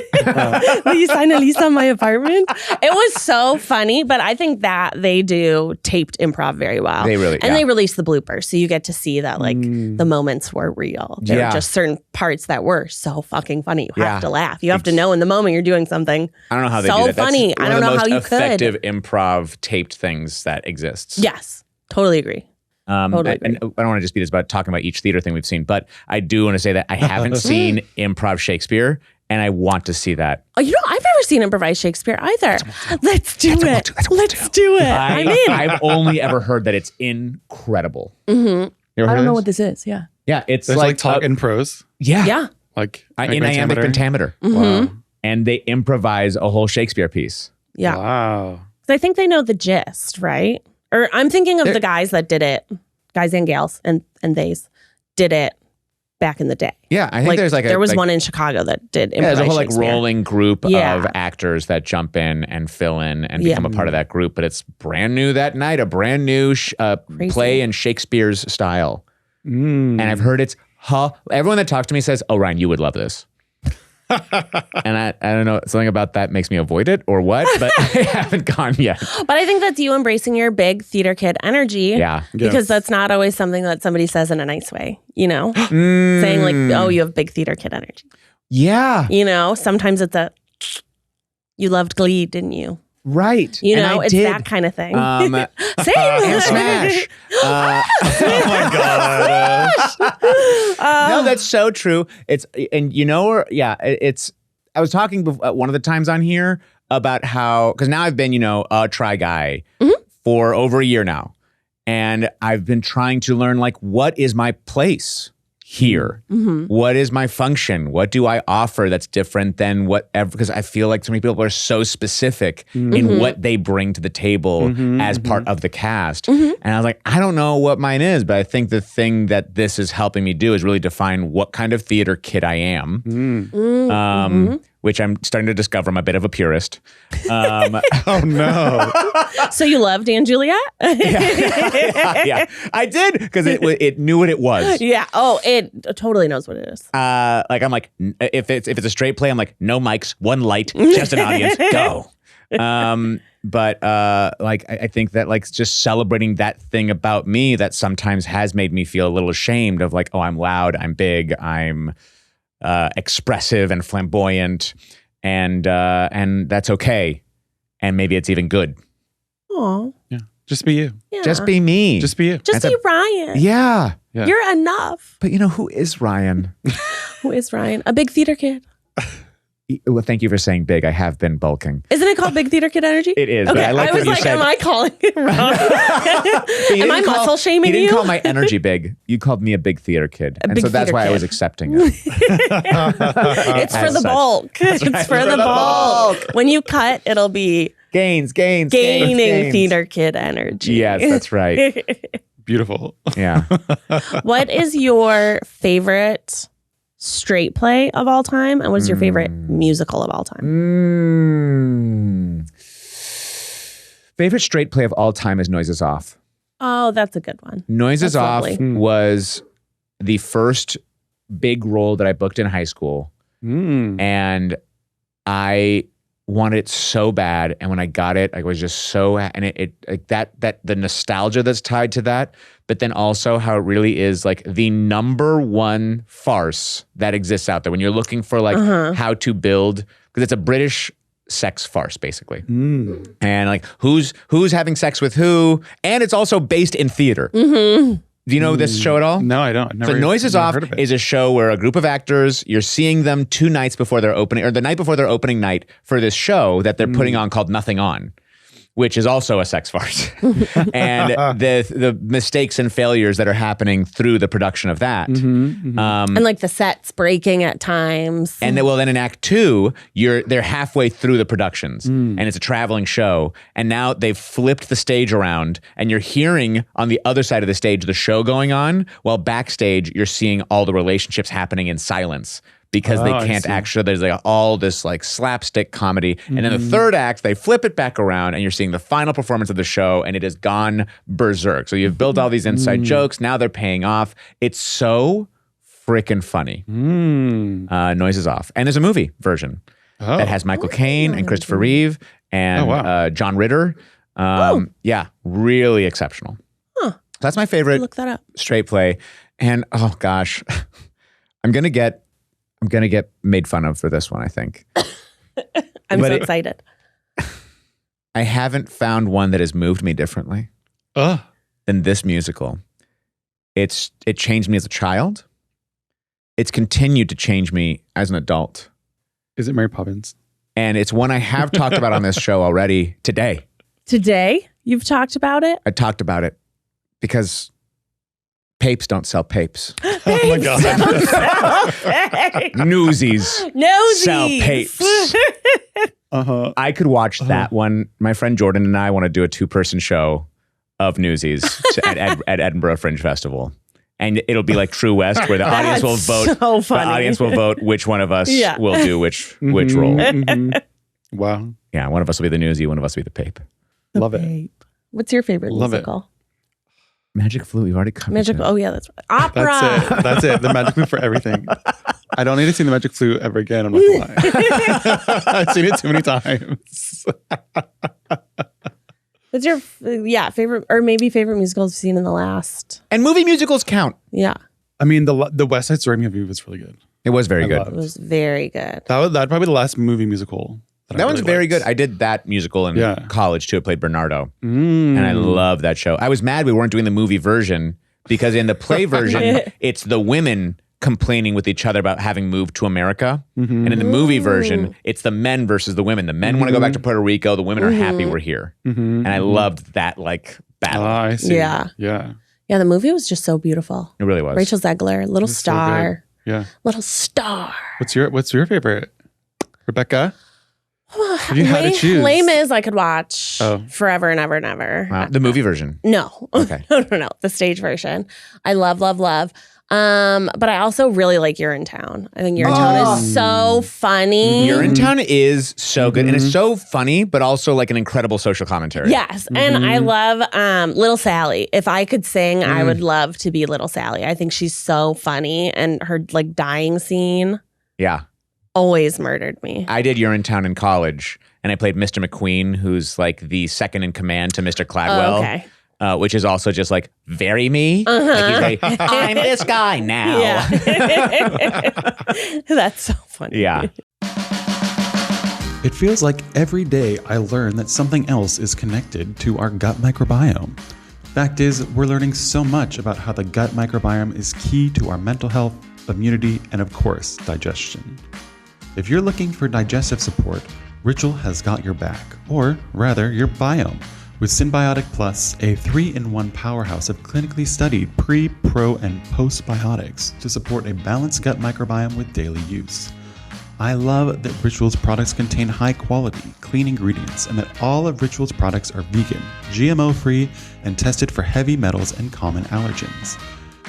Will you sign a lease on my apartment? It was so funny, but I think that they do taped improv very well. They really, and they release the bloopers, so you get to see that like the moments were real. There were just certain parts that were so fucking funny. You have to laugh. You have to know in the moment you're doing something. I don't know how they so do that. funny. That's I don't know how you could. effective improv taped things that exists. Yes, totally agree. Totally and I don't want to just be this about talking about each theater thing we've seen, but I do want to say that I haven't seen improv Shakespeare, and I want to see that. Oh, I've never seen improvised Shakespeare either. Let's do it. Let's do it. I'm in. I've only ever heard that it's incredible. You ever heard of what this is. Yeah. Yeah, it's There's like talk in prose. Yeah. Like in iambic pentameter. Wow. And they improvise a whole Shakespeare piece. Yeah. Wow. I think they know the gist, right? Or I'm thinking of the guys that did it, guys and gals and theys did it back in the day. Yeah, I think there was one in Chicago that did improvised there's a whole like Shakespeare. rolling group of actors that jump in and fill in and become a part of that group. But it's brand new that night, a brand new play in Shakespeare's style. And I've heard it's everyone that talks to me says, oh, Ryan, you would love this. And I don't know, something about that makes me avoid it or what, but I haven't gone yet. But I think that's you embracing your big theater kid energy. Yeah. Because that's not always something that somebody says in a nice way, you know? Saying like, oh, you have big theater kid energy. Yeah. You know, sometimes it's you loved Glee, didn't you? Right. You And know, I it's did. that kind of thing. And Same. Smash. Oh my God. No, that's so true. It's I was talking one of the times on here about how, because now I've been, a Try Guy for over a year now. And I've been trying to learn, like, what is my place here? What is my function? What do I offer that's different than whatever? Because I feel like so many people are so specific in what they bring to the table as part of the cast. And I was like, I don't know what mine is, but I think the thing that this is helping me do is really define what kind of theater kid I am. Which I'm starting to discover I'm a bit of a purist. Oh no. So you loved Anne Juliet? Yeah, I did, because it knew what it was. Yeah. Oh, it totally knows what it is. I'm like, if it's a straight play, I'm like, no mics, one light, just an audience, go. But I think that, like, just celebrating that thing about me that sometimes has made me feel a little ashamed of, like, oh, I'm loud, I'm big, I'm expressive and flamboyant, and that's okay, and maybe it's even good. Oh, Yeah. Just be you. yeah. Just be me. Just be you. Just be Ryan. Yeah. Yeah. You're enough. But who is Ryan? Who is Ryan? A big theater kid. Well, thank you for saying big. I have been bulking. Isn't it called big theater kid energy? It is. Okay, But I like was what you like, said. am I calling it wrong? Am I muscle shaming you? you? didn't call my energy big. You called me a big theater kid. And big so that's theater why I kid. was accepting it. It's for As the such. bulk. It's for the bulk. When you cut, it'll be Gains. gaining gains. theater kid energy. Yes, that's right. Beautiful. Yeah. What is your favorite straight play of all time? And what's your favorite musical of all time? Favorite straight play of all time is Noises Off. Oh, that's a good one. Noises That's Off lovely. was the first big role that I booked in high school. And I wanted it so bad, and when I got it, I was just so, and that the nostalgia that's tied to that, but then also how it really is like the number one farce that exists out there when you're looking for like how to build, because it's a British sex farce basically, and like who's having sex with who, and it's also based in theater. Do you know this show at all? No, I don't. So Noises Off is a show where a group of actors, you're seeing them 2 nights before their opening, or the night before their opening night for this show that they're putting on called Nothing On, which is also a sex farce. And the mistakes and failures that are happening through the production of that. And like the sets breaking at times. And then in Act 2, they're halfway through the productions, and it's a traveling show. And now they've flipped the stage around, and you're hearing on the other side of the stage the show going on, while backstage you're seeing all the relationships happening in silence. Because they can't actually, there's like all this like slapstick comedy. And in the third act, they flip it back around and you're seeing the final performance of the show, and it has gone berserk. So you've built all these inside jokes. Now they're paying off. It's so freaking funny. Noises Off. And there's a movie version that has Michael Caine and Christopher Reeve and John Ritter. Yeah, really exceptional. So that's my favorite Look that up. straight play. And oh gosh, I'm gonna get made fun of for this one, I think. I'm so excited. I haven't found one that has moved me differently than this musical. It changed me as a child. It's continued to change me as an adult. Is it Mary Poppins? And it's one I have talked about on this show already today. Today, you've talked about it? I talked about it because papes don't sell papes. Oh my God. Newsies sell papes. I could watch that one. My friend Jordan and I want to do a 2-person show of Newsies at Edinburgh Fringe Festival. And it'll be like True West, where the audience will vote. So funny. The audience will vote which one of us will do which role. Wow. Yeah, one of us will be the newsie, one of us will be the pape. Love it. What's your favorite Love it. musical? Magic Flute. We've already covered Magic. that. Oh yeah, that's right. Opera. That's it. The Magic Flute for everything. I don't need to see the Magic Flute ever again. I'm not gonna lie. I've seen it too many times. What's your favorite or maybe favorite musicals you've seen in the last? And movie musicals count. Yeah, I mean, the West Side Story movie was really good. It was very I good. loved it was very good. That'd probably the last movie musical. That one's very good. I did that musical in college too. I played Bernardo. And I love that show. I was mad we weren't doing the movie version because in the play version, it's the women complaining with each other about having moved to America. And in the movie version, it's the men versus the women. The men want to go back to Puerto Rico. The women are happy we're here. And I loved that like battle. I see. Yeah. Yeah. Yeah, the movie was just so beautiful. It really was. Rachel Zegler, little It's so star. good. Yeah. Little star. What's your favorite? Rebecca? If you had to choose. Les Mis I could watch Oh. forever and ever and ever. Wow. The movie version. No. Okay. No. The stage version. I love. But I also really like Urinetown. I think Urinetown is so funny. Urinetown is so good. And it's so funny, but also like an incredible social commentary. Yes. And I love Little Sally. If I could sing, I would love to be Little Sally. I think she's so funny. And her like dying scene Yeah. always murdered me. I did Urinetown in college and I played Mr. McQueen, who's like the second in command to Mr. Cladwell. Oh, okay. Which is also just like very me. Like he's like, I'm this guy now. Yeah. That's so funny. Yeah. It feels like every day I learn that something else is connected to our gut microbiome. Fact is, we're learning so much about how the gut microbiome is key to our mental health, immunity, and of course, digestion. If you're looking for digestive support, Ritual has got your back, or rather, your biome, with Symbiotic Plus, a 3-in-1 powerhouse of clinically studied pre, pro, and postbiotics to support a balanced gut microbiome with daily use. I love that Ritual's products contain high-quality, clean ingredients and that all of Ritual's products are vegan, GMO-free, and tested for heavy metals and common allergens.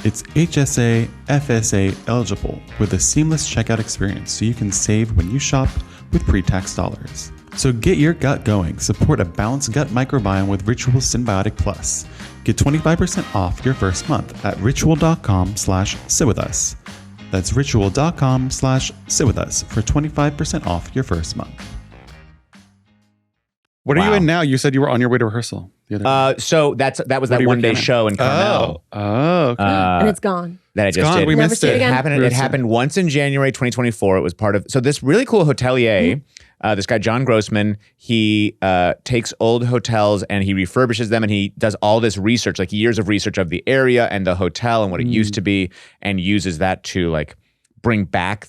It's HSA, FSA eligible with a seamless checkout experience so you can save when you shop with pre-tax dollars. So get your gut going, support a balanced gut microbiome with Ritual Symbiotic Plus. Get 25% off your first month at ritual.com/sitwithus. That's ritual.com/sitwithus for 25% off your first month. What are you in now? You said you were on your way to rehearsal the other day. So that was that you one day working on? show in Carmel. Oh, okay. And it's gone. That I just gone. did. We Never missed see it it. again. It happened once in January 2024. It was part of this really cool hotelier. This guy John Grossman. He takes old hotels and he refurbishes them and he does all this research, like years of research of the area and the hotel and what it used to be, and uses that to like bring back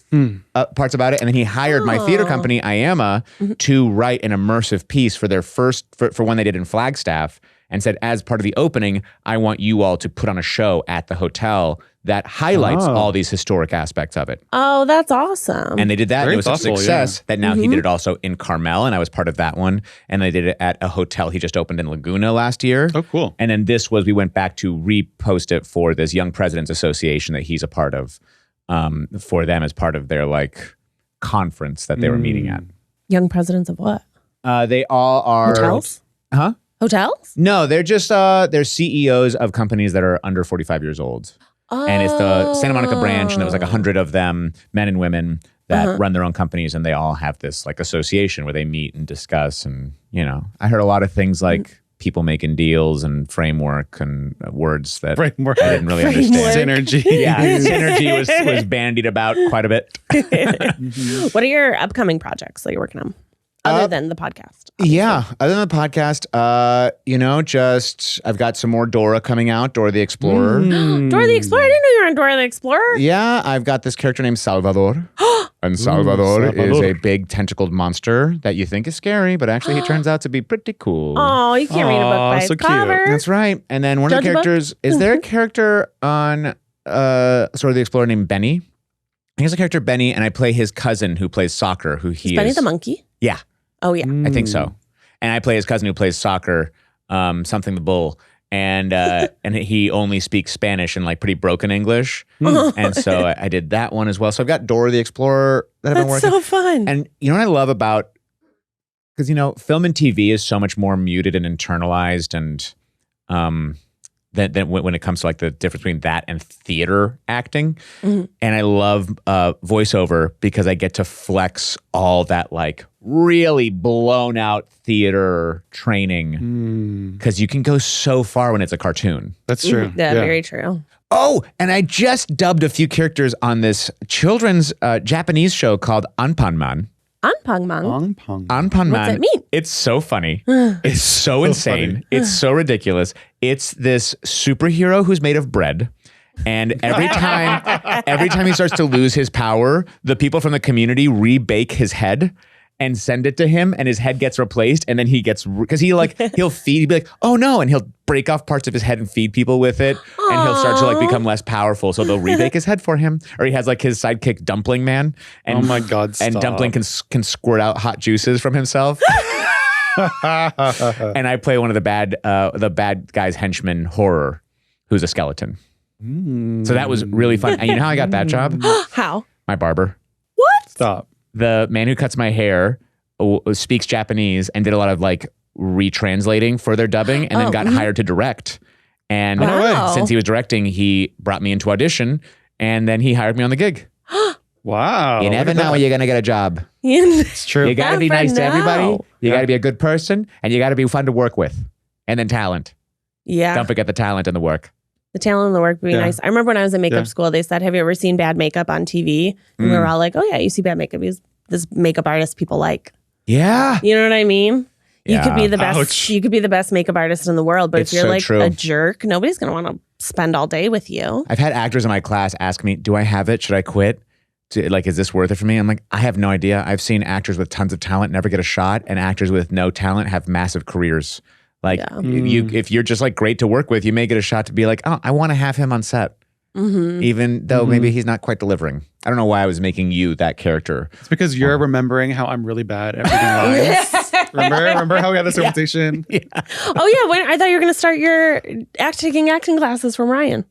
parts about it. And then he hired my theater company, IAMA, to write an immersive piece for their first for one they did in Flagstaff, and said, as part of the opening, I want you all to put on a show at the hotel that highlights all these historic aspects of it. Oh, that's awesome. And they did that. And Very it was thoughtful, a success that now he did it also in Carmel, and I was part of that one. And they did it at a hotel he just opened in Laguna last year. Oh, cool. And then we went back to repost it for this Young Presidents Association that he's a part of, for them as part of their like conference that they were meeting at. Young presidents of what? They all are Hotels? Huh? Hotels? No, they're just they're CEOs of companies that are under 45 years old. And it's the Santa Monica branch, and there was like 100 of them, men and women, that run their own companies, and they all have this like association where they meet and discuss. And I heard a lot of things like people making deals and framework and words that I didn't really understand. Synergy. Yeah, synergy was bandied about quite a bit. What are your upcoming projects that you're working on? Other than the podcast. Yeah, other than the podcast, I've got some more Dora coming out, Dora the Explorer. Dora the Explorer? I didn't know you were on Dora the Explorer. Yeah, I've got this character named Salvador. And Salvador is a big tentacled monster that you think is scary, but actually he turns out to be pretty cool. Oh, you can't read a book by its so cute. cover. That's right. And then one of the Judge a book? characters, is there a character on Sword of the Explorer named Benny? He's a character Benny, and I play his cousin who plays soccer, who he is. Benny the monkey? Yeah. Oh, yeah. I think so. And I play his cousin who plays soccer, something the bull, and he only speaks Spanish and like pretty broken English. And so I did that one as well. So I've got Dora the Explorer that I've been That's working. so fun. And you know what I love about, because film and TV is so much more muted and internalized, and than when it comes to like the difference between that and theater acting. And I love voiceover because I get to flex all that like really blown out theater training because you can go so far when it's a cartoon. That's true. Yeah, very true. Oh, and I just dubbed a few characters on this children's Japanese show called Anpanman. Anpanman. Anpanman. What's it mean? It's so funny. It's so insane. It's so ridiculous. It's this superhero who's made of bread. And every time he starts to lose his power, the people from the community rebake his head and send it to him, and his head gets replaced, and then he gets, because he'll feed, he'll be like, oh no, and he'll break off parts of his head and feed people with it, and he'll start to like become less powerful, so they'll rebake his head for him. Or he has like his sidekick Dumpling Man, and oh my God, stop. And Dumpling can squirt out hot juices from himself. And I play one of the bad guy's henchman, Horror, who's a skeleton. So that was really fun. And you know how I got that job? How? My barber. What? Stop. The man who cuts my hair speaks Japanese and did a lot of like retranslating for their dubbing, and then got hired to direct. And since he was directing, he brought me into audition, and then he hired me on the gig. Wow. You never know when you're going to get a job. It's true. You got to be nice to everybody. You got to be a good person, and you got to be fun to work with. And then talent. Yeah. Don't forget the talent and the work. The talent and the work would be nice. I remember when I was in makeup school, they said, have you ever seen bad makeup on TV? And we were all like, oh yeah, you see bad makeup. He's this makeup artist people like. Yeah. You know what I mean? Yeah. You could be the best. Ouch. You could be the best makeup artist in the world, but It's if you're so like true. a jerk, nobody's going to want to spend all day with you. I've had actors in my class ask me, do I have it? Should I quit? Is this worth it for me? I'm like, I have no idea. I've seen actors with tons of talent never get a shot, and actors with no talent have massive careers. Like if you're just like great to work with, you may get a shot to be like, oh, I want to have him on set. Even though maybe he's not quite delivering. I don't know why I was making you that character. It's because you're remembering how I'm really bad at reading lines. Remember how we had this conversation? Oh yeah, when I thought you were going to start your acting classes from Ryan.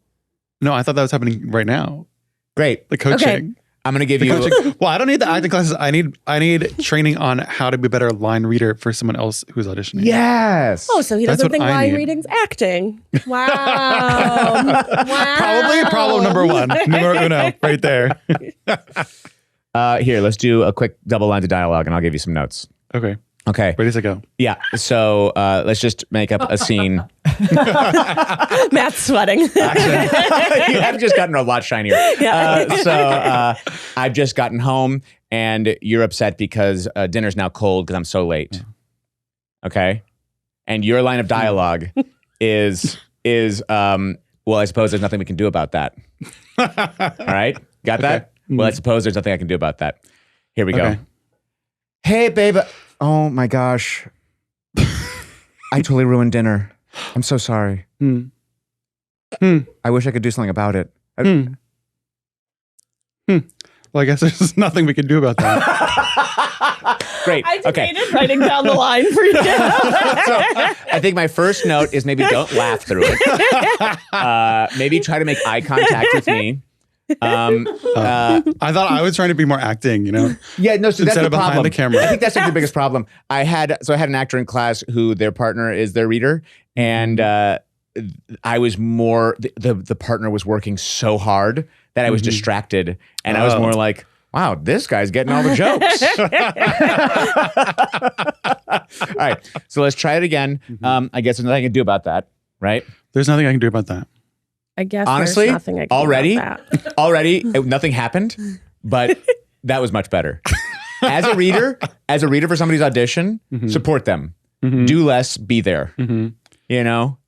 No, I thought that was happening right now. Great. The coaching. Okay. I'm going to give The you... coaching. Well, I don't need the acting classes. I need training on how to be a better line reader for someone else who's auditioning. Yes. Oh, so he That's doesn't what think I line need. reading's acting. Wow. Wow. Probably problem number one. Numero uno, right there. Here, let's do a quick double lines of dialogue, and I'll give you some notes. Okay. Okay. Ready to go. Yeah. So let's just make up a scene. Matt's sweating. I've just gotten a lot shinier. Yeah. I've just gotten home, and you're upset because dinner's now cold because I'm so late. Okay. And your line of dialogue is well, I suppose there's nothing we can do about that. All right. Got that? Well, I suppose there's nothing I can do about that. Here we go. Okay. Hey, babe. Oh my gosh. I totally ruined dinner. I'm so sorry. I wish I could do something about it. Well, I guess there's nothing we can do about that. Great. I Okay. debated writing down the line for you. So I think my first note is maybe don't laugh through it. Maybe try to make eye contact with me. I thought I was trying to be more acting, Yeah, no, so that's Instead the of behind problem. the camera. I think that's the biggest problem. I had an actor in class who their partner is their reader, and I was more the partner was working so hard that I was distracted, and I was more like, wow, this guy's getting all the jokes. All right, so let's try it again. I guess there's nothing I can do about that, right? There's nothing I can do about that. I guess Honestly, there's nothing I can already, do about that. nothing happened, but that was much better. As a reader for somebody's audition, support them. Do less, be there. And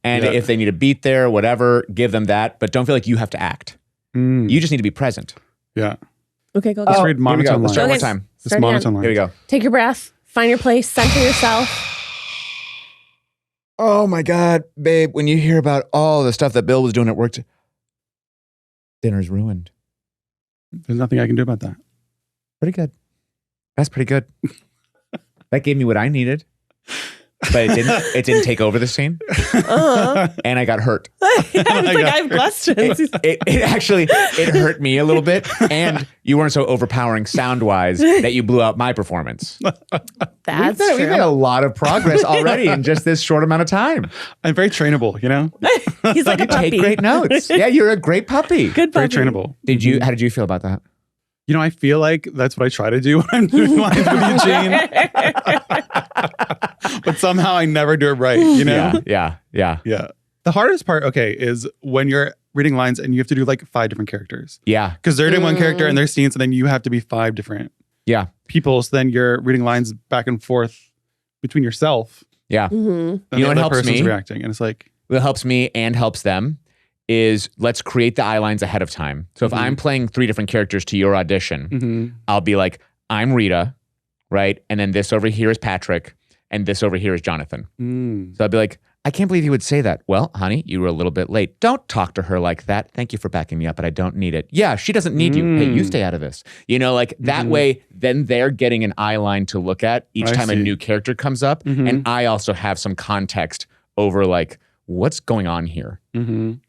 if they need a beat there, whatever, give them that. But don't feel like you have to act. You just need to be present. Yeah. Okay, go. Let's read Here we go. monotone Let's start lines. one time. This Start again. monotone line. Here we go. Take your breath. Find your place. Center yourself. Oh my God, babe, when you hear about all the stuff that Bill was doing at work, dinner's ruined. There's nothing I can do about that. Pretty good. That's pretty good. That gave me what I needed. but it didn't take over the scene. And I got hurt. I have questions. It hurt me a little bit, and you weren't so overpowering sound-wise that you blew out my performance. That's We've true. made a lot of progress already in just this short amount of time. I'm very trainable, you know? He's like a puppy. Take great notes. Yeah, you're a great puppy. Good Very puppy. trainable. How did you feel about that? You know, I feel like that's what I try to do when I'm doing lines with Eugene. But somehow I never do it right, you know? Yeah. Yeah. The hardest part, is when you're reading lines and you have to do like 5 different characters. Yeah. Because they're doing one character and their scenes, and then you have to be 5 different people. So then you're reading lines back and forth between yourself. Yeah. Mm-hmm. And You know what the other helps person's me? reacting. And it's like, What helps me and helps them is let's create the eye lines ahead of time. So if I'm playing 3 different characters to your audition, I'll be like, I'm Rita, right? And then this over here is Patrick, and this over here is Jonathan. So I'd be like, I can't believe you would say that. Well, honey, you were a little bit late. Don't talk to her like that. Thank you for backing me up, but I don't need it. Yeah, she doesn't need you. Hey, you stay out of this. You know, like that way, then they're getting an eye line to look at each time a new character comes up. And I also have some context over like, what's going on here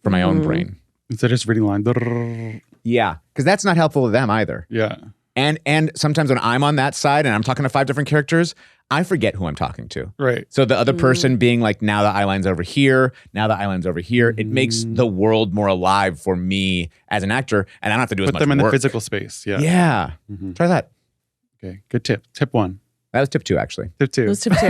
for my own brain. instead of just reading line. Yeah, because that's not helpful to them either. Yeah. And sometimes when I'm on that side and I'm talking to 5 different characters, I forget who I'm talking to. Right. So the other person being like, now the eye line's over here, now the eye line's over here, it makes the world more alive for me as an actor, and I don't have to do as Put much them in work. the physical space. Yeah. Yeah. Try that. Okay. Good tip. Tip 1. That was tip 2, actually. Tip 2. It was tip 2.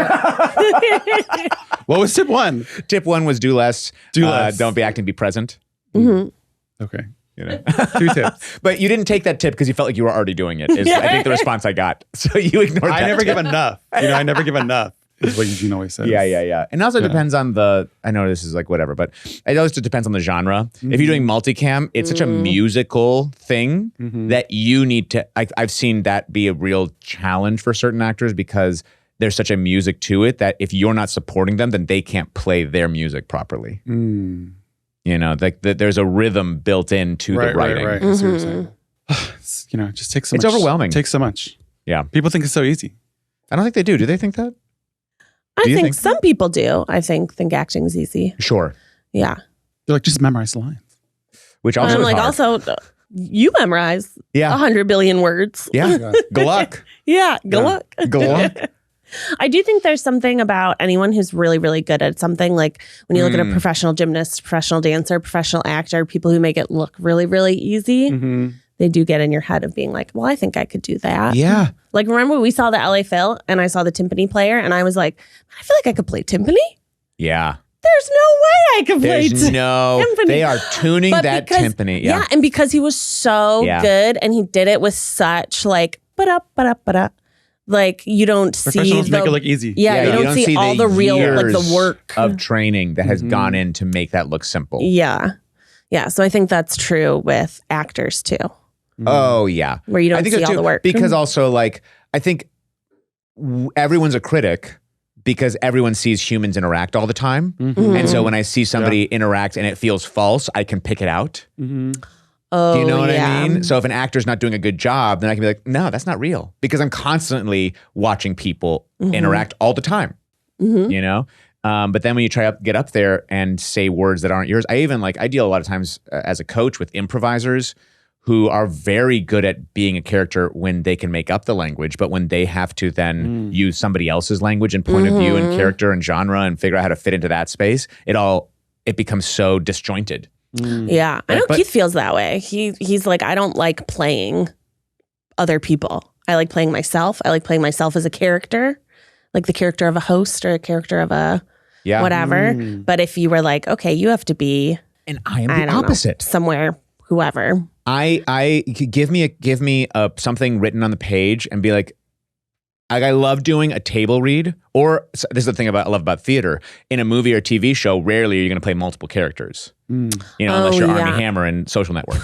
What was tip 1? Tip 1 was do less. Do less. Don't be acting, be present. Okay. You know? 2 tips. But you didn't take that tip because you felt like you were already doing it. Is I think the response I got. So you ignored that. I never tip. give enough. I never give enough is what Eugene always says. Yeah. And also depends on I know this is like whatever, but it also depends on the genre. If you're doing multicam, it's such a musical thing that you need to, I've seen that be a real challenge for certain actors because there's such a music to it that if you're not supporting them, then they can't play their music properly. You know, like there's a rhythm built into the writing. Right. I see what you're saying. It just takes so much. It's overwhelming. It takes so much. Yeah. People think it's so easy. I don't think they do. Do they think that? I Do you think think- some people do. I think acting's easy. Sure. Yeah. They're like, just memorize the lines. Which And also I'm is like, hard. also, you memorize Yeah. 100 billion words. Yeah. Good luck. Yeah. Go look. Go on. I do think there's something about anyone who's really, really good at something. Like when you look at a professional gymnast, professional dancer, professional actor, people who make it look really, really easy, they do get in your head of being like, well, I think I could do that. Yeah. Like, remember we saw the LA Phil and I saw the timpani player and I was like, I feel like I could play timpani. Yeah. There's no way I could play There's no, timpani. they are tuning But that because- timpani. Yeah. and because he was so Yeah. good and he did it with such like, ba-da. Like you don't see Professionals make it the, look easy. yeah, you don't see all the real like the years work of training that has gone in to make that look simple. Yeah. So I think that's true with actors too, Oh yeah. where you I don't think see that's all too, the work. because also like I think everyone's a critic because everyone sees humans interact all the time. And so when I see somebody interact and it feels false, I can pick it out. Oh, Do you know what yeah. I mean? So if an actor's not doing a good job, then I can be like, no, that's not real. Because I'm constantly watching people interact all the time. You know? But then when you try to get up there and say words that aren't yours, I deal a lot of times as a coach with improvisers who are very good at being a character when they can make up the language, but when they have to then use somebody else's language and point of view and character and genre and figure out how to fit into that space, it becomes so disjointed. Yeah. I know But- Keith feels that way. He's like, I don't like playing other people. I like playing myself. I like playing myself as a character, like the character of a host or a character of a Yeah. whatever. But if you were like, okay, you have to be, And I am I the don't opposite. know, somewhere, whoever. I give me something written on the page and be like, I love doing a table read. Or this is the thing I love about theater. In a movie or TV show, rarely are you going to play multiple characters. Unless you're yeah. Armie Hammer and Social Network.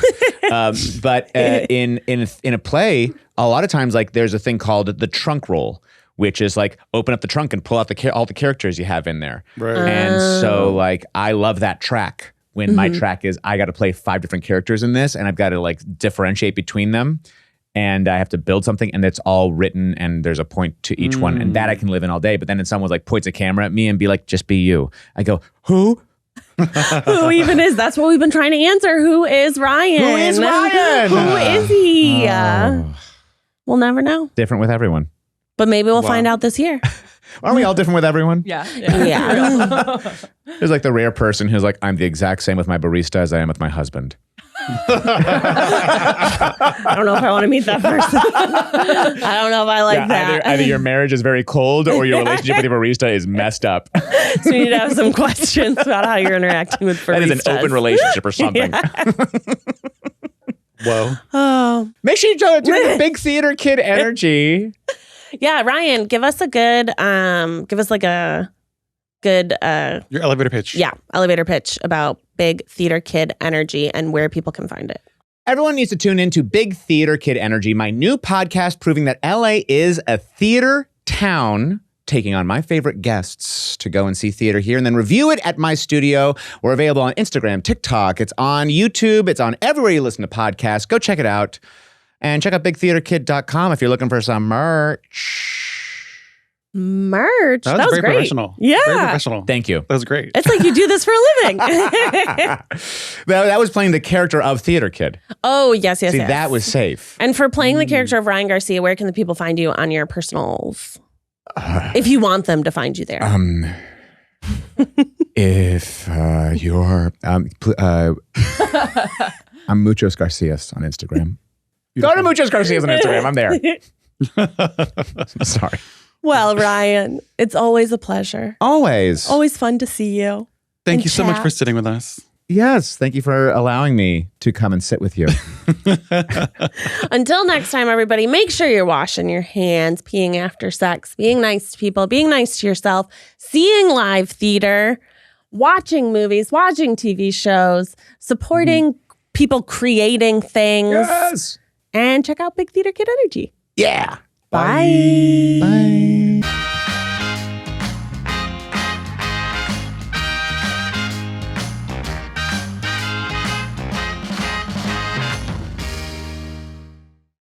But in a play, a lot of times like there's a thing called the trunk roll, which is like open up the trunk and pull out all the characters you have in there. Right. And so like I love that track. When my track is, I got to play 5 different characters in this, and I've got to like differentiate between them. and I have to build something, and it's all written, and there's a point to each one, and that I can live in all day. But then someone's like points a camera at me and be like, just be you. I go, who? Who even is? That's what we've been trying to answer. Who is Ryan? Who is Ryan? Who is he? We'll never know. Different with everyone. But maybe we'll find out this year. Aren't we all different with everyone? Yeah. There's like the rare person who's like, I'm the exact same with my barista as I am with my husband. I don't know if I want to meet that person. I don't know if I like that. Either your marriage is very cold or your relationship with your barista is messed up. So we need to have some questions about how you're interacting with baristas. That is an open relationship or something. Whoa. Oh. Make sure you do the Big Theater Kid energy. Yeah, Ryan, give us a good, Your elevator pitch. Yeah, elevator pitch about Big Theater Kid energy and where people can find it. Everyone needs to tune in to Big Theater Kid Energy, my new podcast proving that LA is a theater town, taking on my favorite guests to go and see theater here and then review it at my studio. We're available on Instagram, TikTok. It's on YouTube. It's on everywhere you listen to podcasts. Go check it out. And check out bigtheaterkid.com if you're looking for some merch. Merch. That was great. very professional. Yeah. Very professional. Thank you. That was great. It's like you do this for a living. That was playing the character of Theater Kid. Oh, yes. See, that was safe. And for playing the character of Ryan Garcia, where can the people find you on your personals? If you want them to find you there. If you're... I'm Muchos Garcias on Instagram. Go to Muchos Garcias on Instagram. I'm there. Sorry. Well, Ryan, it's always a pleasure. Always. Always fun to see you. Thank and you so much chat. for sitting with us. Yes. Thank you for allowing me to come and sit with you. Until next time, everybody, make sure you're washing your hands, peeing after sex, being nice to people, being nice to yourself, seeing live theater, watching movies, watching TV shows, supporting people creating things. Yes. And check out Big Theater Kid Energy. Yeah. Bye. Bye.